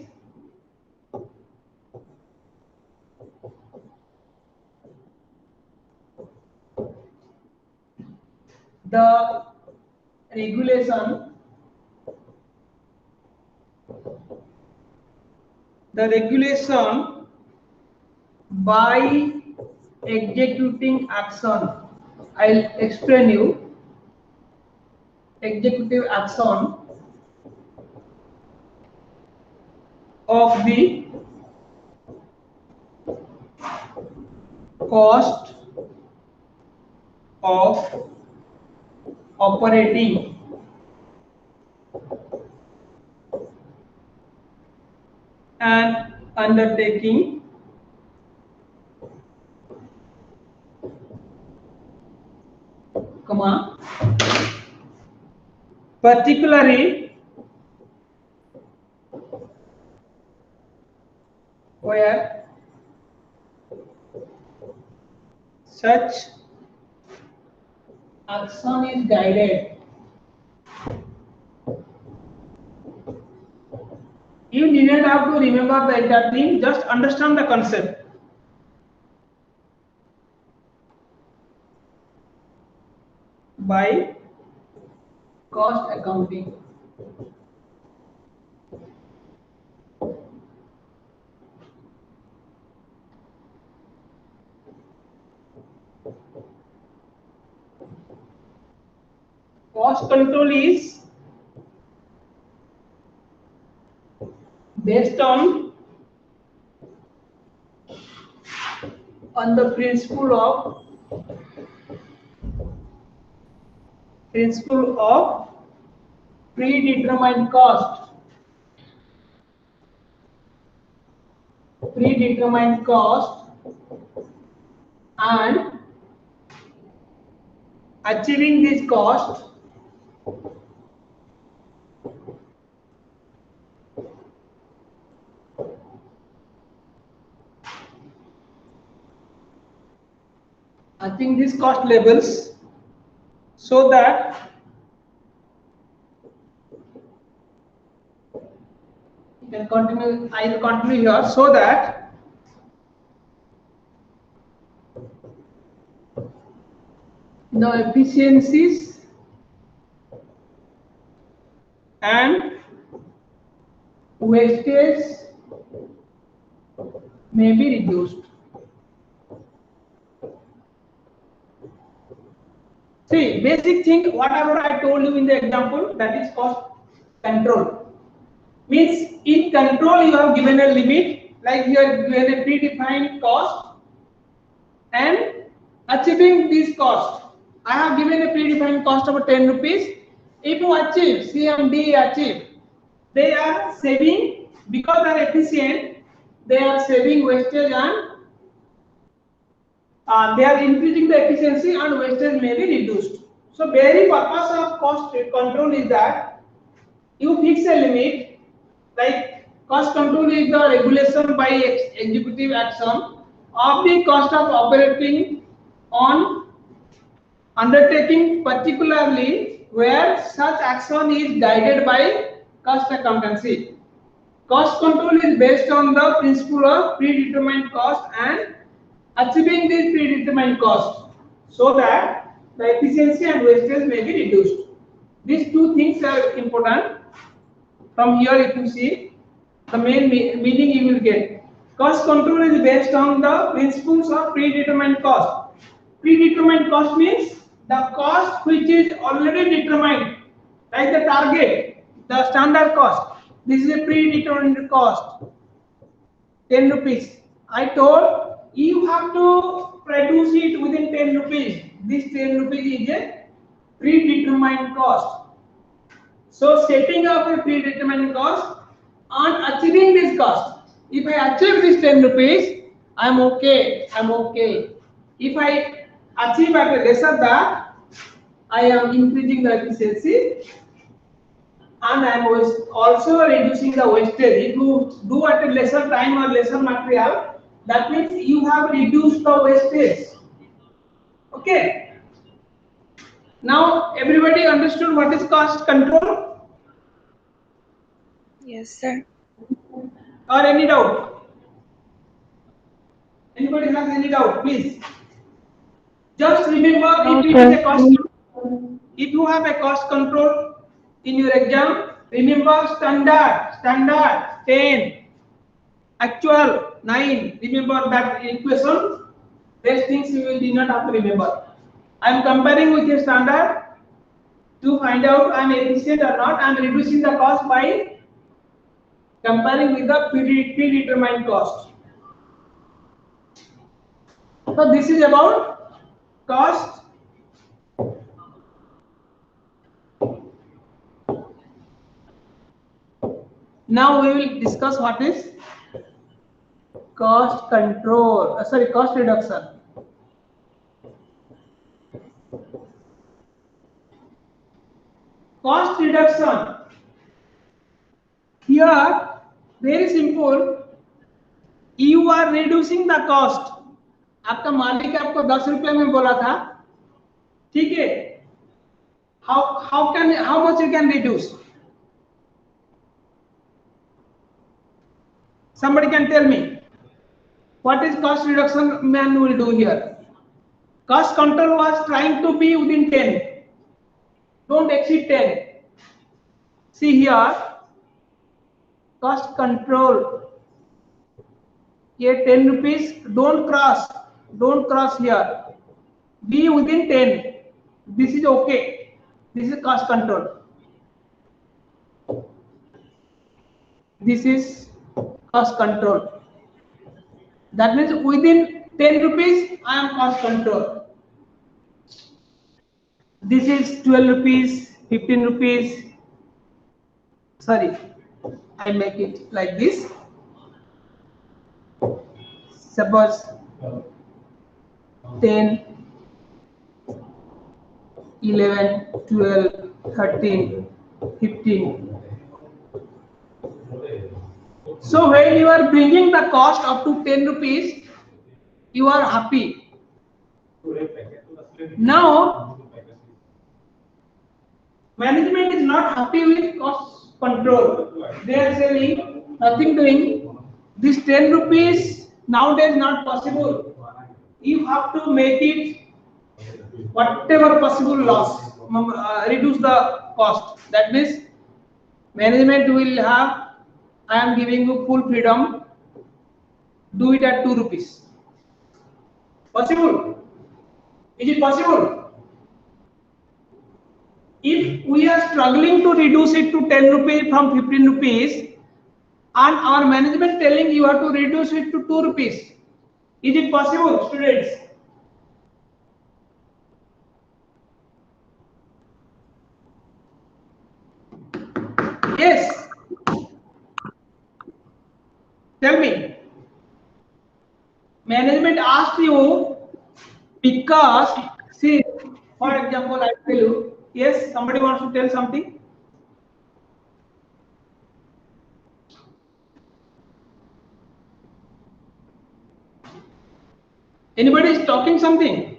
the regulation by executing action. I'll explain you. Executive action of the cost of operating an undertaking comma, particularly where such action is guided. You needn't have to remember the entire thing, just understand the concept. By cost accounting. cost control is based on the principle of predetermined cost. Predetermined cost and achieving this cost these cost levels so that you can continue. I will continue here so that the efficiencies and wastage may be reduced. See, basic thing, whatever I told you in the example, that is cost control. Means in control you have given a limit, like you have given a predefined cost, and achieving this cost. I have given a predefined cost of 10 rupees. If you achieve, C and D achieve, they are saving, because they are efficient, they are saving wastage and they are increasing the efficiency and wastage may be reduced. So very purpose of cost control is that you fix a limit, like cost control is the regulation by executive action of the cost of operating on undertaking, particularly where such action is guided by cost accountancy. Cost control is based on the principle of predetermined cost and achieving this predetermined cost so that the efficiency and wastage may be reduced. These two things are important. From here, if you see, the main meaning you will get. Cost control is based on the principles of predetermined cost. Predetermined cost means the cost which is already determined, like the target, the standard cost. This is a predetermined cost, 10 rupees. I told you have to produce it within 10 rupees. This 10 rupees is a predetermined cost. So setting up a predetermined cost and achieving this cost. If I achieve this 10 rupees, I am okay. If I achieve at a lesser that, I am increasing the efficiency and I am also reducing the wastage. If you do at a lesser time or lesser material, that means you have reduced the wastage. Okay. Now everybody understood what is cost control? Yes, sir. Or any doubt? Anybody has any doubt, please? Just remember, if it is a cost, if you have a cost control in your exam, remember standard 10, actual 9. Remember that equation. These things you will not have to remember. I am comparing with a standard to find out I am efficient or not. I am reducing the cost by comparing with the predetermined cost. So this is about cost. Now we will discuss what is cost control. Cost reduction. Cost reduction. Here, very simple. You are reducing the cost. आपका मालिक आपको 10 रुपए में बोला था, ठीक है? How much you can reduce? Somebody can tell me what is cost reduction man will do here? Cost control was trying to be within 10. Don't exceed 10. See here, cost control. Here 10 rupees. Don't cross here. Be within 10. This is okay. This is cost control. This is cost control. That means within 10 rupees, I am cost control. This is 12 rupees, 15 rupees. Sorry, I make it like this. Suppose 10, 11, 12, 13, 15. So when you are bringing the cost up to 10 rupees, you are happy. Now, management is not happy with cost control. They are saying nothing doing. This 10 rupees nowadays not possible. You have to make it whatever possible loss, reduce the cost. That means management will have, I am giving you full freedom, do it at 2 rupees. Possible? Is it possible? If we are struggling to reduce it to 10 rupees from 15 rupees and our management telling you have to reduce it to 2 rupees, is it possible, students? Yes. Tell me. Management asked you because, see, for example, I tell you, yes, somebody wants to tell something. Anybody is talking something?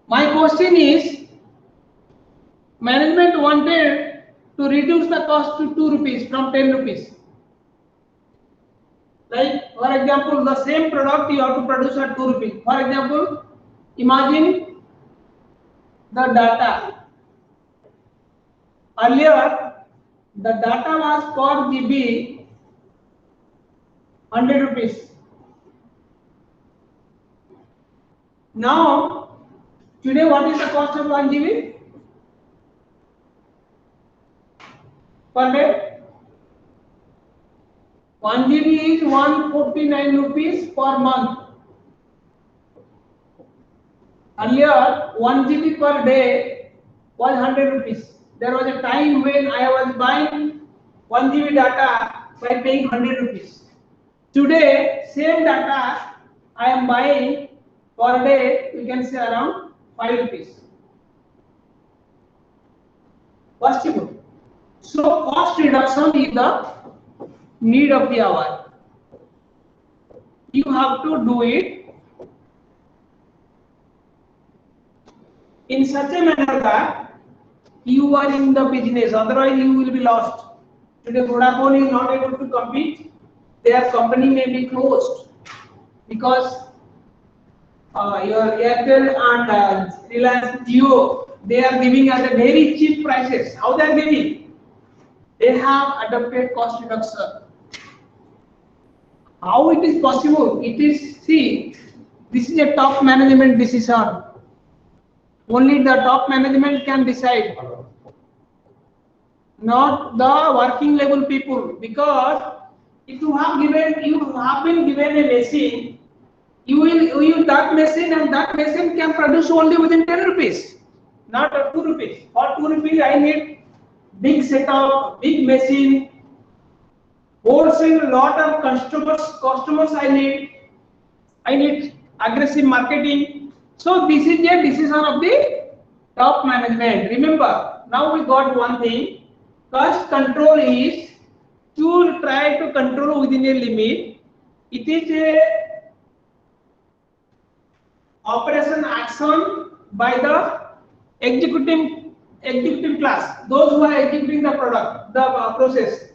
My question is, management wanted to reduce the cost to 2 rupees from 10 rupees. Like, for example, the same product you have to produce at 2 rupees. For example, imagine the data. Earlier, the data was per GB 100 rupees. Now, today what is the cost of 1 GB? Per day? 1 GB is 149 rupees per month. Earlier, 1 GB per day was 100 rupees. There was a time when I was buying 1 GB data by paying 100 rupees. Today, same data I am buying per day, you can say around 5 rupees. Possible. So, cost reduction is the need of the hour. You have to do it in such a manner that you are in the business, otherwise you will be lost. Today Vodafone is not able to compete, their company may be closed because your Airtel and Reliance Jio, they are giving at a very cheap prices. How they are giving? They have adopted cost reduction. How it is possible? It is, see, this is a top management decision. Only the top management can decide, not the working level people. Because if you have been given a machine, you will use that machine, and that machine can produce only within 10 rupees, not 2 rupees. For 2 rupees, I need big setup, big machine, wholesale lot of customers I need aggressive marketing. So this is a decision of the top management. Remember, now we got one thing. Cost control is to try to control within a limit. It is a operation action by the executive class, those who are executing the product, the process.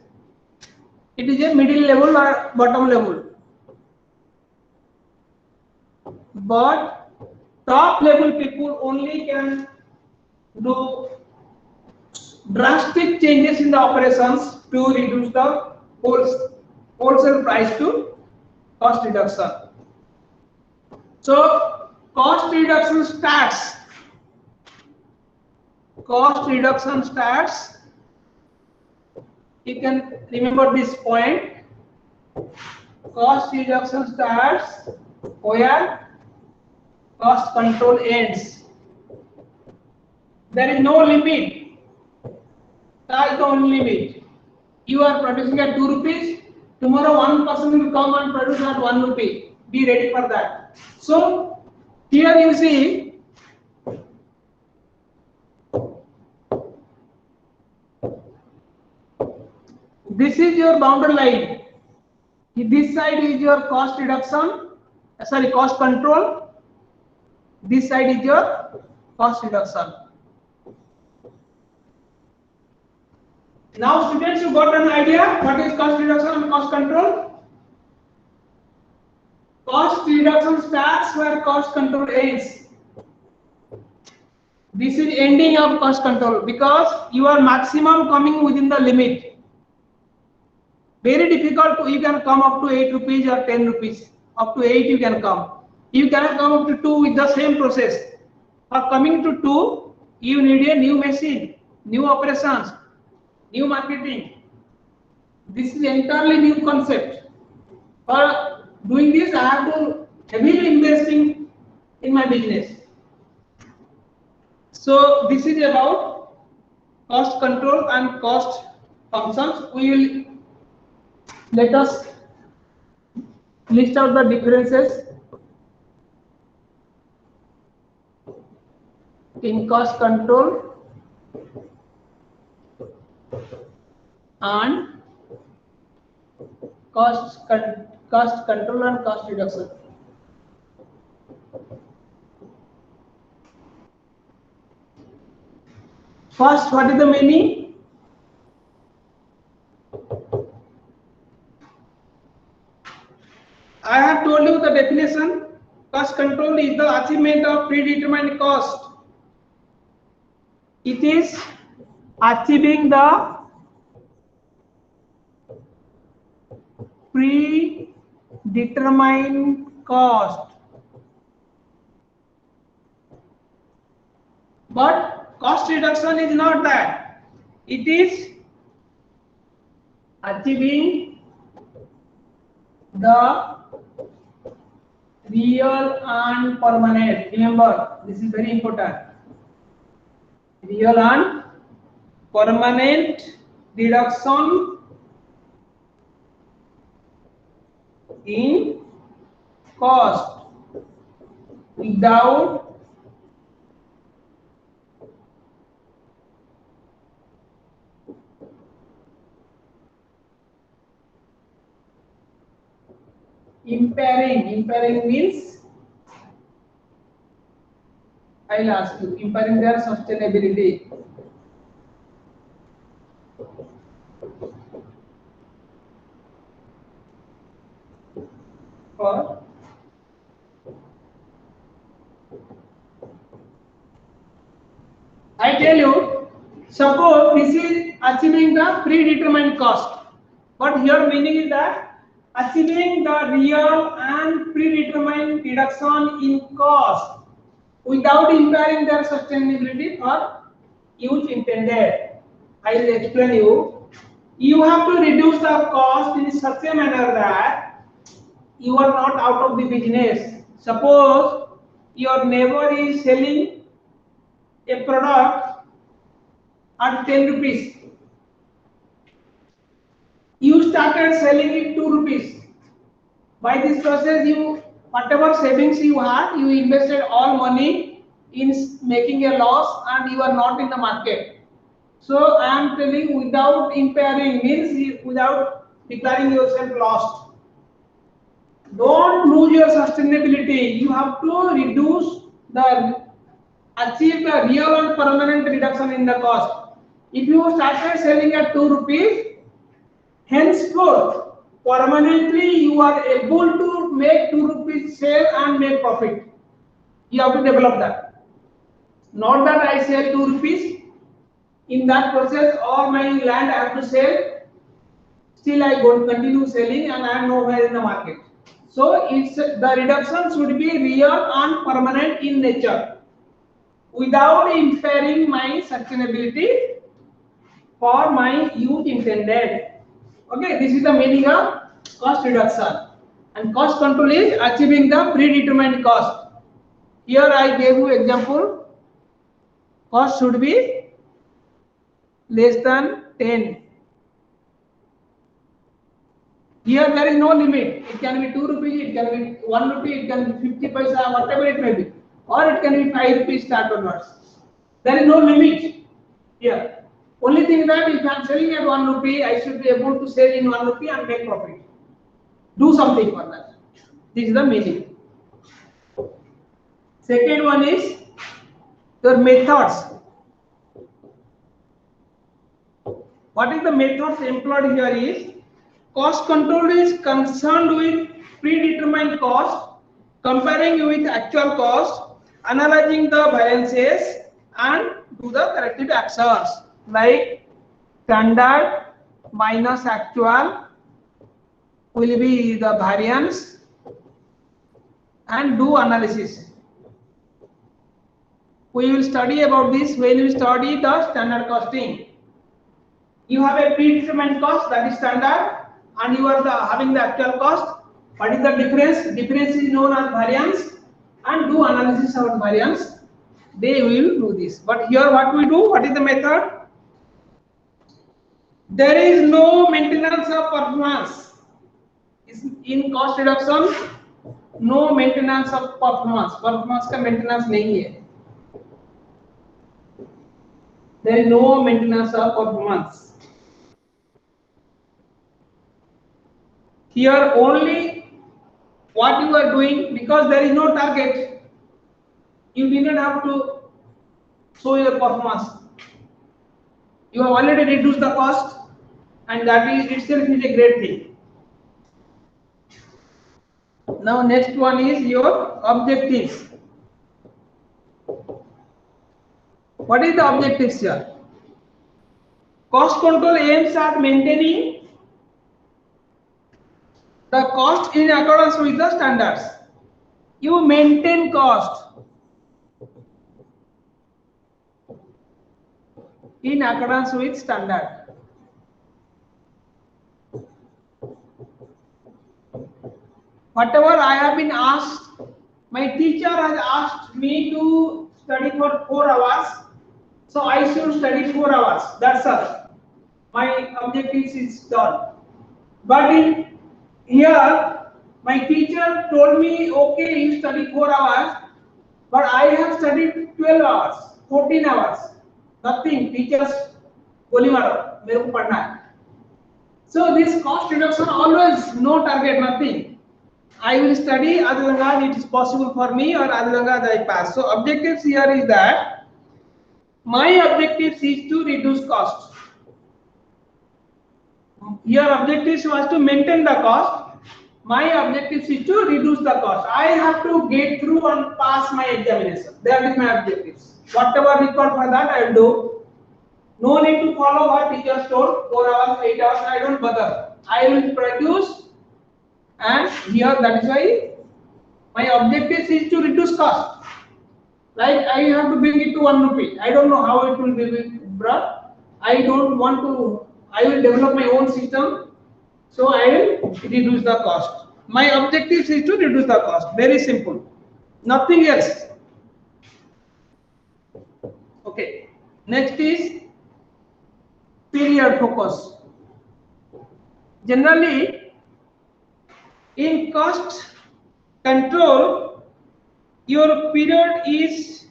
It is a middle level or bottom level. But top level people only can do drastic changes in the operations to reduce the wholesale price to cost reduction. So cost reduction starts cost reduction starts. You can remember this point. Cost reduction starts where cost control ends. There is no limit. That is the only limit. You are producing at 2 rupees. Tomorrow one person will come and produce at 1 rupee. Be ready for that. So here you see this is your boundary line. This side is your cost reduction, cost control. This side is your cost reduction. Now students, you got an idea what is cost reduction and cost control? Cost reduction starts where cost control ends. This is ending of cost control because you are maximum coming within the limit. Very difficult to, you can come up to 8 rupees or 10 rupees. Up to 8 you can come. You cannot come up to 2 with the same process. For coming to 2, you need a new machine, new operations, new marketing. This is entirely new concept. For doing this, I have to heavily investing in my business. So this is about cost control and cost functions. We will let us list out the differences in cost control and cost control and cost reduction. First, what is the meaning? I have told you the definition. Cost control is the achievement of predetermined cost. It is achieving the predetermined cost. But cost reduction is not that. It is achieving the real and permanent. Remember, this is very important. Real and permanent reduction in cost without impairing. Impairing means, I'll ask you, impairing their sustainability. Or I tell you, suppose this is achieving the predetermined cost. What here meaning is that achieving the real and predetermined reduction in cost without impairing their sustainability or use intended. I will explain you. You have to reduce the cost in such a manner that you are not out of the business. Suppose your neighbor is selling a product at 10 rupees. You started selling it 2 rupees. By this process, you whatever savings you had, you invested all money in making a loss and you are not in the market. So I am telling without impairing means without declaring yourself lost. Don't lose your sustainability. You have to achieve the real and permanent reduction in the cost. If you started selling at 2 rupees, henceforth permanently you are able to make 2 rupees sale and make profit. You have to develop that. Not that I sell 2 rupees. In that process, all my land I have to sell. Still I go continue selling and I am nowhere in the market. So it's the reduction should be real and permanent in nature. without impairing my sustainability for my use intended. Okay, this is the meaning of cost reduction. And cost control is achieving the predetermined cost. Here I gave you example. Cost should be less than 10. Here there is no limit. It can be 2 rupees, it can be 1 rupee, it can be 50 paisa, whatever it may be. Or it can be 5 rupees start onwards. There is no limit here. Only thing that if I am selling at 1 rupee, I should be able to sell in 1 rupee and make profit. Do something for that. This is the meaning. Second one is your methods. What is the methods employed here is cost control is concerned with predetermined cost, comparing with actual cost, analyzing the variances and do the corrective actions like standard minus actual will be the variance and do analysis. We will study about this when we study the standard costing. You have a predetermined cost, that is standard, and you are having the actual cost. What is the difference? Difference is known as variance, and do analysis of variance. They will do this. But here what we do, what is the method? There is no maintenance of performance. In cost reduction, no maintenance of performance. Performance का maintenance नहीं है. There is no maintenance of performance. Here only what you are doing, because there is no target, you do not have to show your performance. You have already reduced the cost, and that is itself is a great thing. Now next one is your objectives. What is the objectives here? Cost control aims at maintaining the cost in accordance with the standards. You maintain cost in accordance with standard. Whatever I have been asked, my teacher has asked me to study for 4 hours, so I should study 4 hours. That's all. My objectives is done. But in here, my teacher told me, okay, you study 4 hours, but I have studied 12 hours, 14 hours. Nothing. Teachers, goli maro, mere ko padhna hai. So this cost reduction always no target, nothing. I will study as long as it is possible for me or as long as I pass. So objectives here is that my objectives is to reduce cost. Your objectives was to maintain the cost. My objectives is to reduce the cost. I have to get through and pass my examination. That is my objectives. Whatever required for that I will do. No need to follow what teachers told, 4 hours, 8 hours, I don't bother. I will produce. And here that is why my objective is to reduce cost. Like I have to bring it to 1 rupee. I don't know how it will be brought. I don't want to. I will develop my own system. So I will reduce the cost. My objective is to reduce the cost. Very simple. Nothing else. Okay. Next is period focus. Generally, in cost control, your period is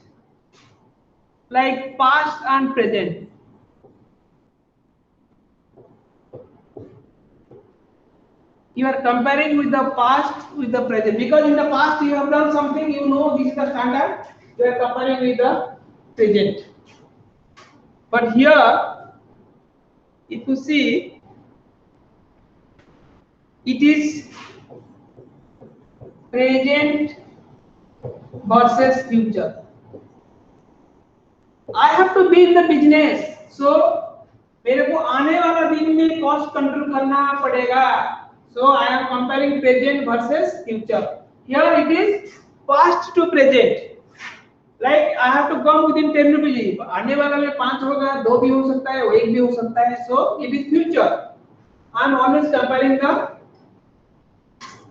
like past and present. You are comparing with the past with the present, because in the past you have done something, you know this is the standard. You are comparing with the present. But here, if you see, it is present versus future. I have to be in the business, so मेरे को आने वाला दिन में cost control करना पड़ेगा. So I am comparing present versus future. Here it is past to present. Like I have to come with in 10 rupees, आने वाला में 5 होगा, 2 भी हो सकता है, 1 भी हो सकता है. So it is future. I am always comparing the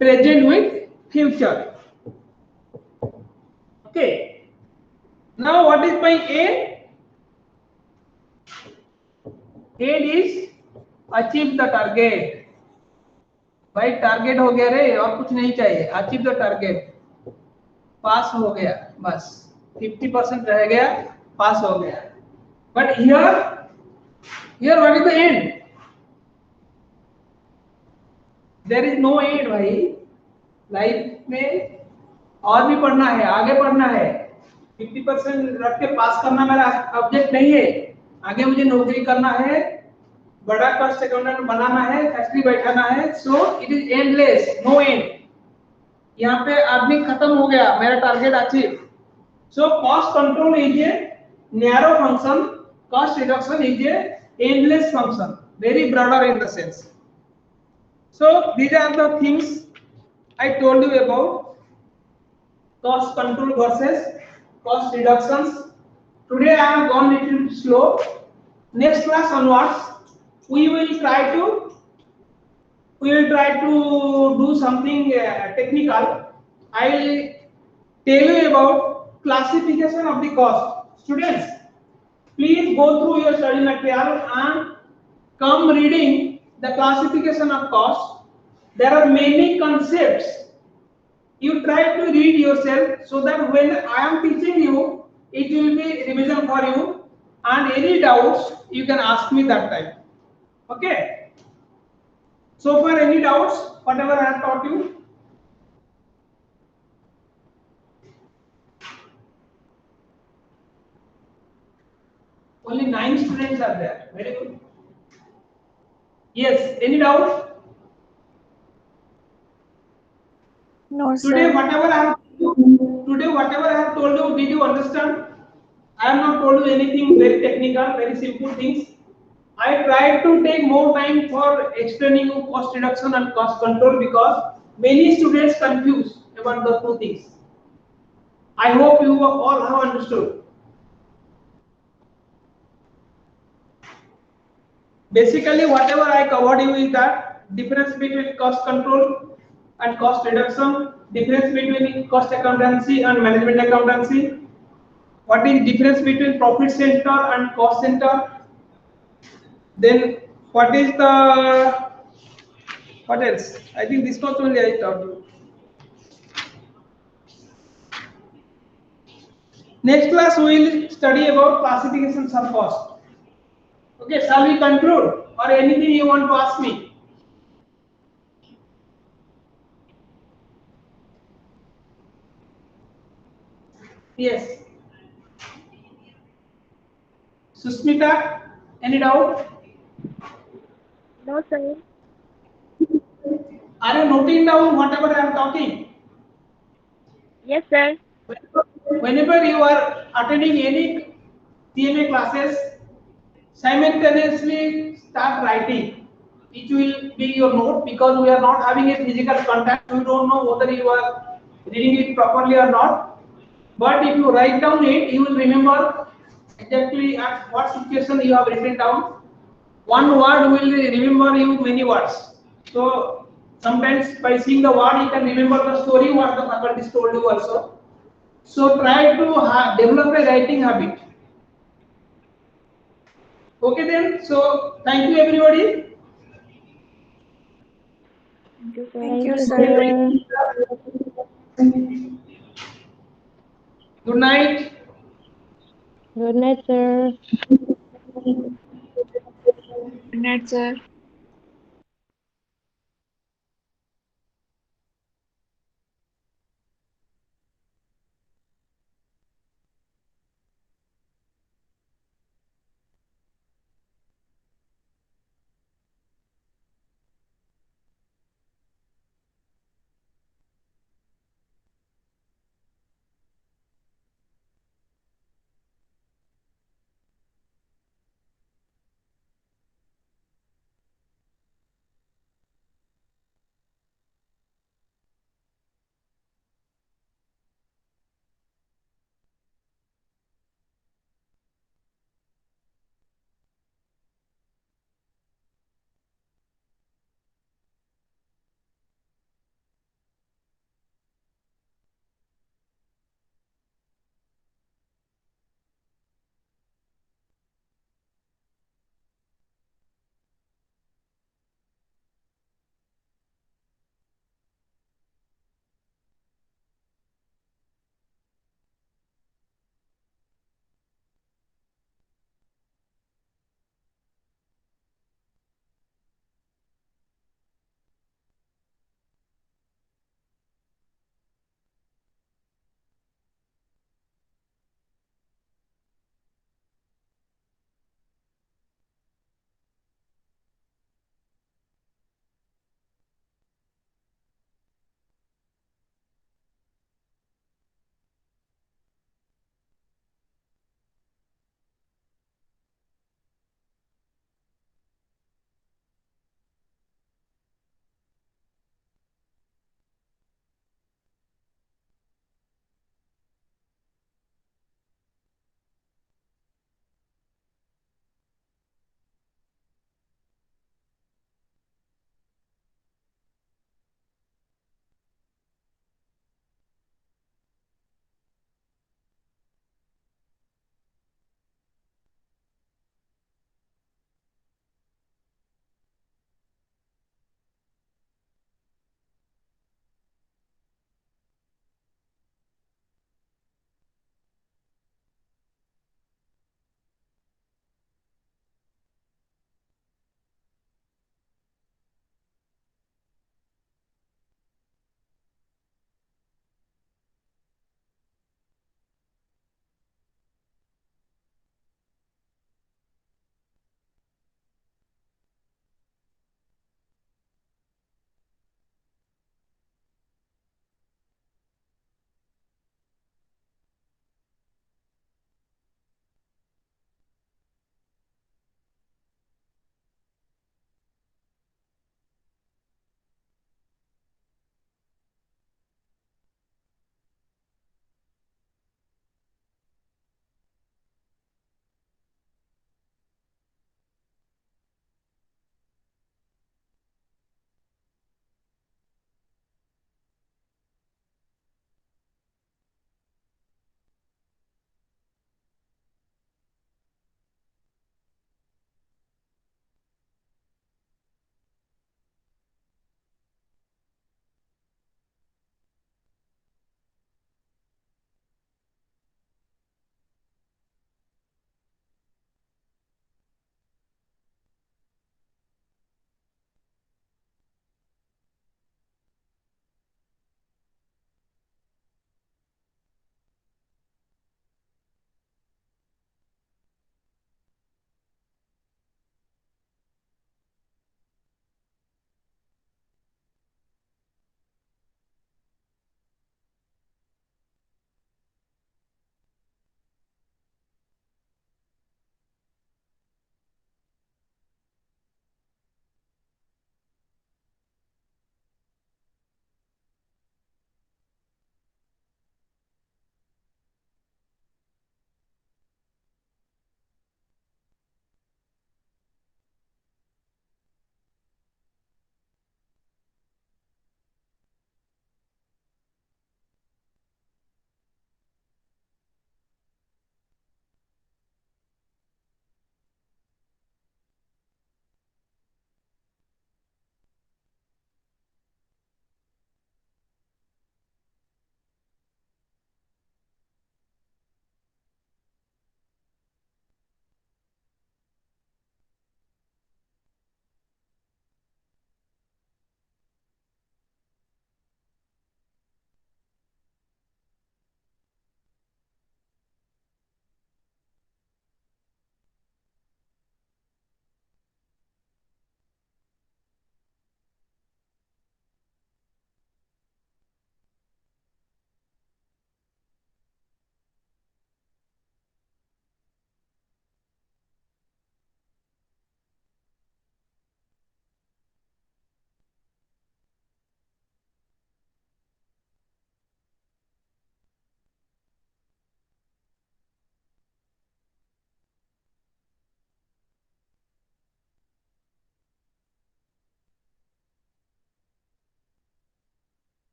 present with future. Okay, now what is my aim? Aim is achieve the target. भाई टारगेट हो गया रे, और कुछ नहीं चाहिए. अचीव द टारगेट, पास हो गया बस. 50% रह गया, पास हो गया. But here what is the end? There is no end भाई. लाइफ में और भी पढ़ना है, आगे पढ़ना है. 50% रख के पास करना मेरा ऑब्जेक्ट नहीं है. आगे मुझे नौकरी करना है, बड़ा कॉस्ट अकाउंटेंट बनाना है, फैक्ट्री बैठाना है. So it is endless, no end. यहाँ पे आदमी खत्म हो गया, मेरा target achieve. So cost control is a narrow function, cost reduction is a endless function, very broader in the sense. So these are the things I told you about cost control versus cost reductions. Today I have gone little slow. Next class onwards, we will try to do something technical. I will tell you about classification of the cost. Students, please go through your study material and come reading the classification of cost. There are many concepts. You try to read yourself so that when I am teaching you, it will be revision for you, and any doubts you can ask me that time. Okay? So far, any doubts whatever I have taught you? Only 9 students are there. Very good. Yes, any doubt? No, Today sir. whatever I have told you, did you understand? I have not told you anything very technical, very simple things. I tried to take more time for explaining you cost reduction and cost control because many students confuse about the two things. I hope you all have understood. Basically, whatever I covered you is that difference between cost control and cost reduction, difference between cost accountancy and management accountancy, what is difference between profit center and cost center, then what is the, what else? I think this much only I taught you. Next class we will study about classifications of cost. Okay, shall we conclude or anything you want to ask me? Yes. Susmita, any doubt? No, sir. Are you noting down whatever I am talking? Yes, sir. Whenever you are attending any CMA classes, simultaneously start writing. It will be your note because we are not having a physical contact. We don't know whether you are reading it properly or not. But if you write down it, you will remember exactly at what situation you have written down. One word will remember you many words. So sometimes by seeing the word, you can remember the story what the faculty told you also. So try to develop a writing habit. Okay then. So thank you everybody. Thank you, sir. Thank you, Thank sir. you, Good night. Good night, sir. Good night, sir.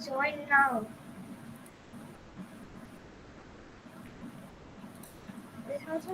Join now. This has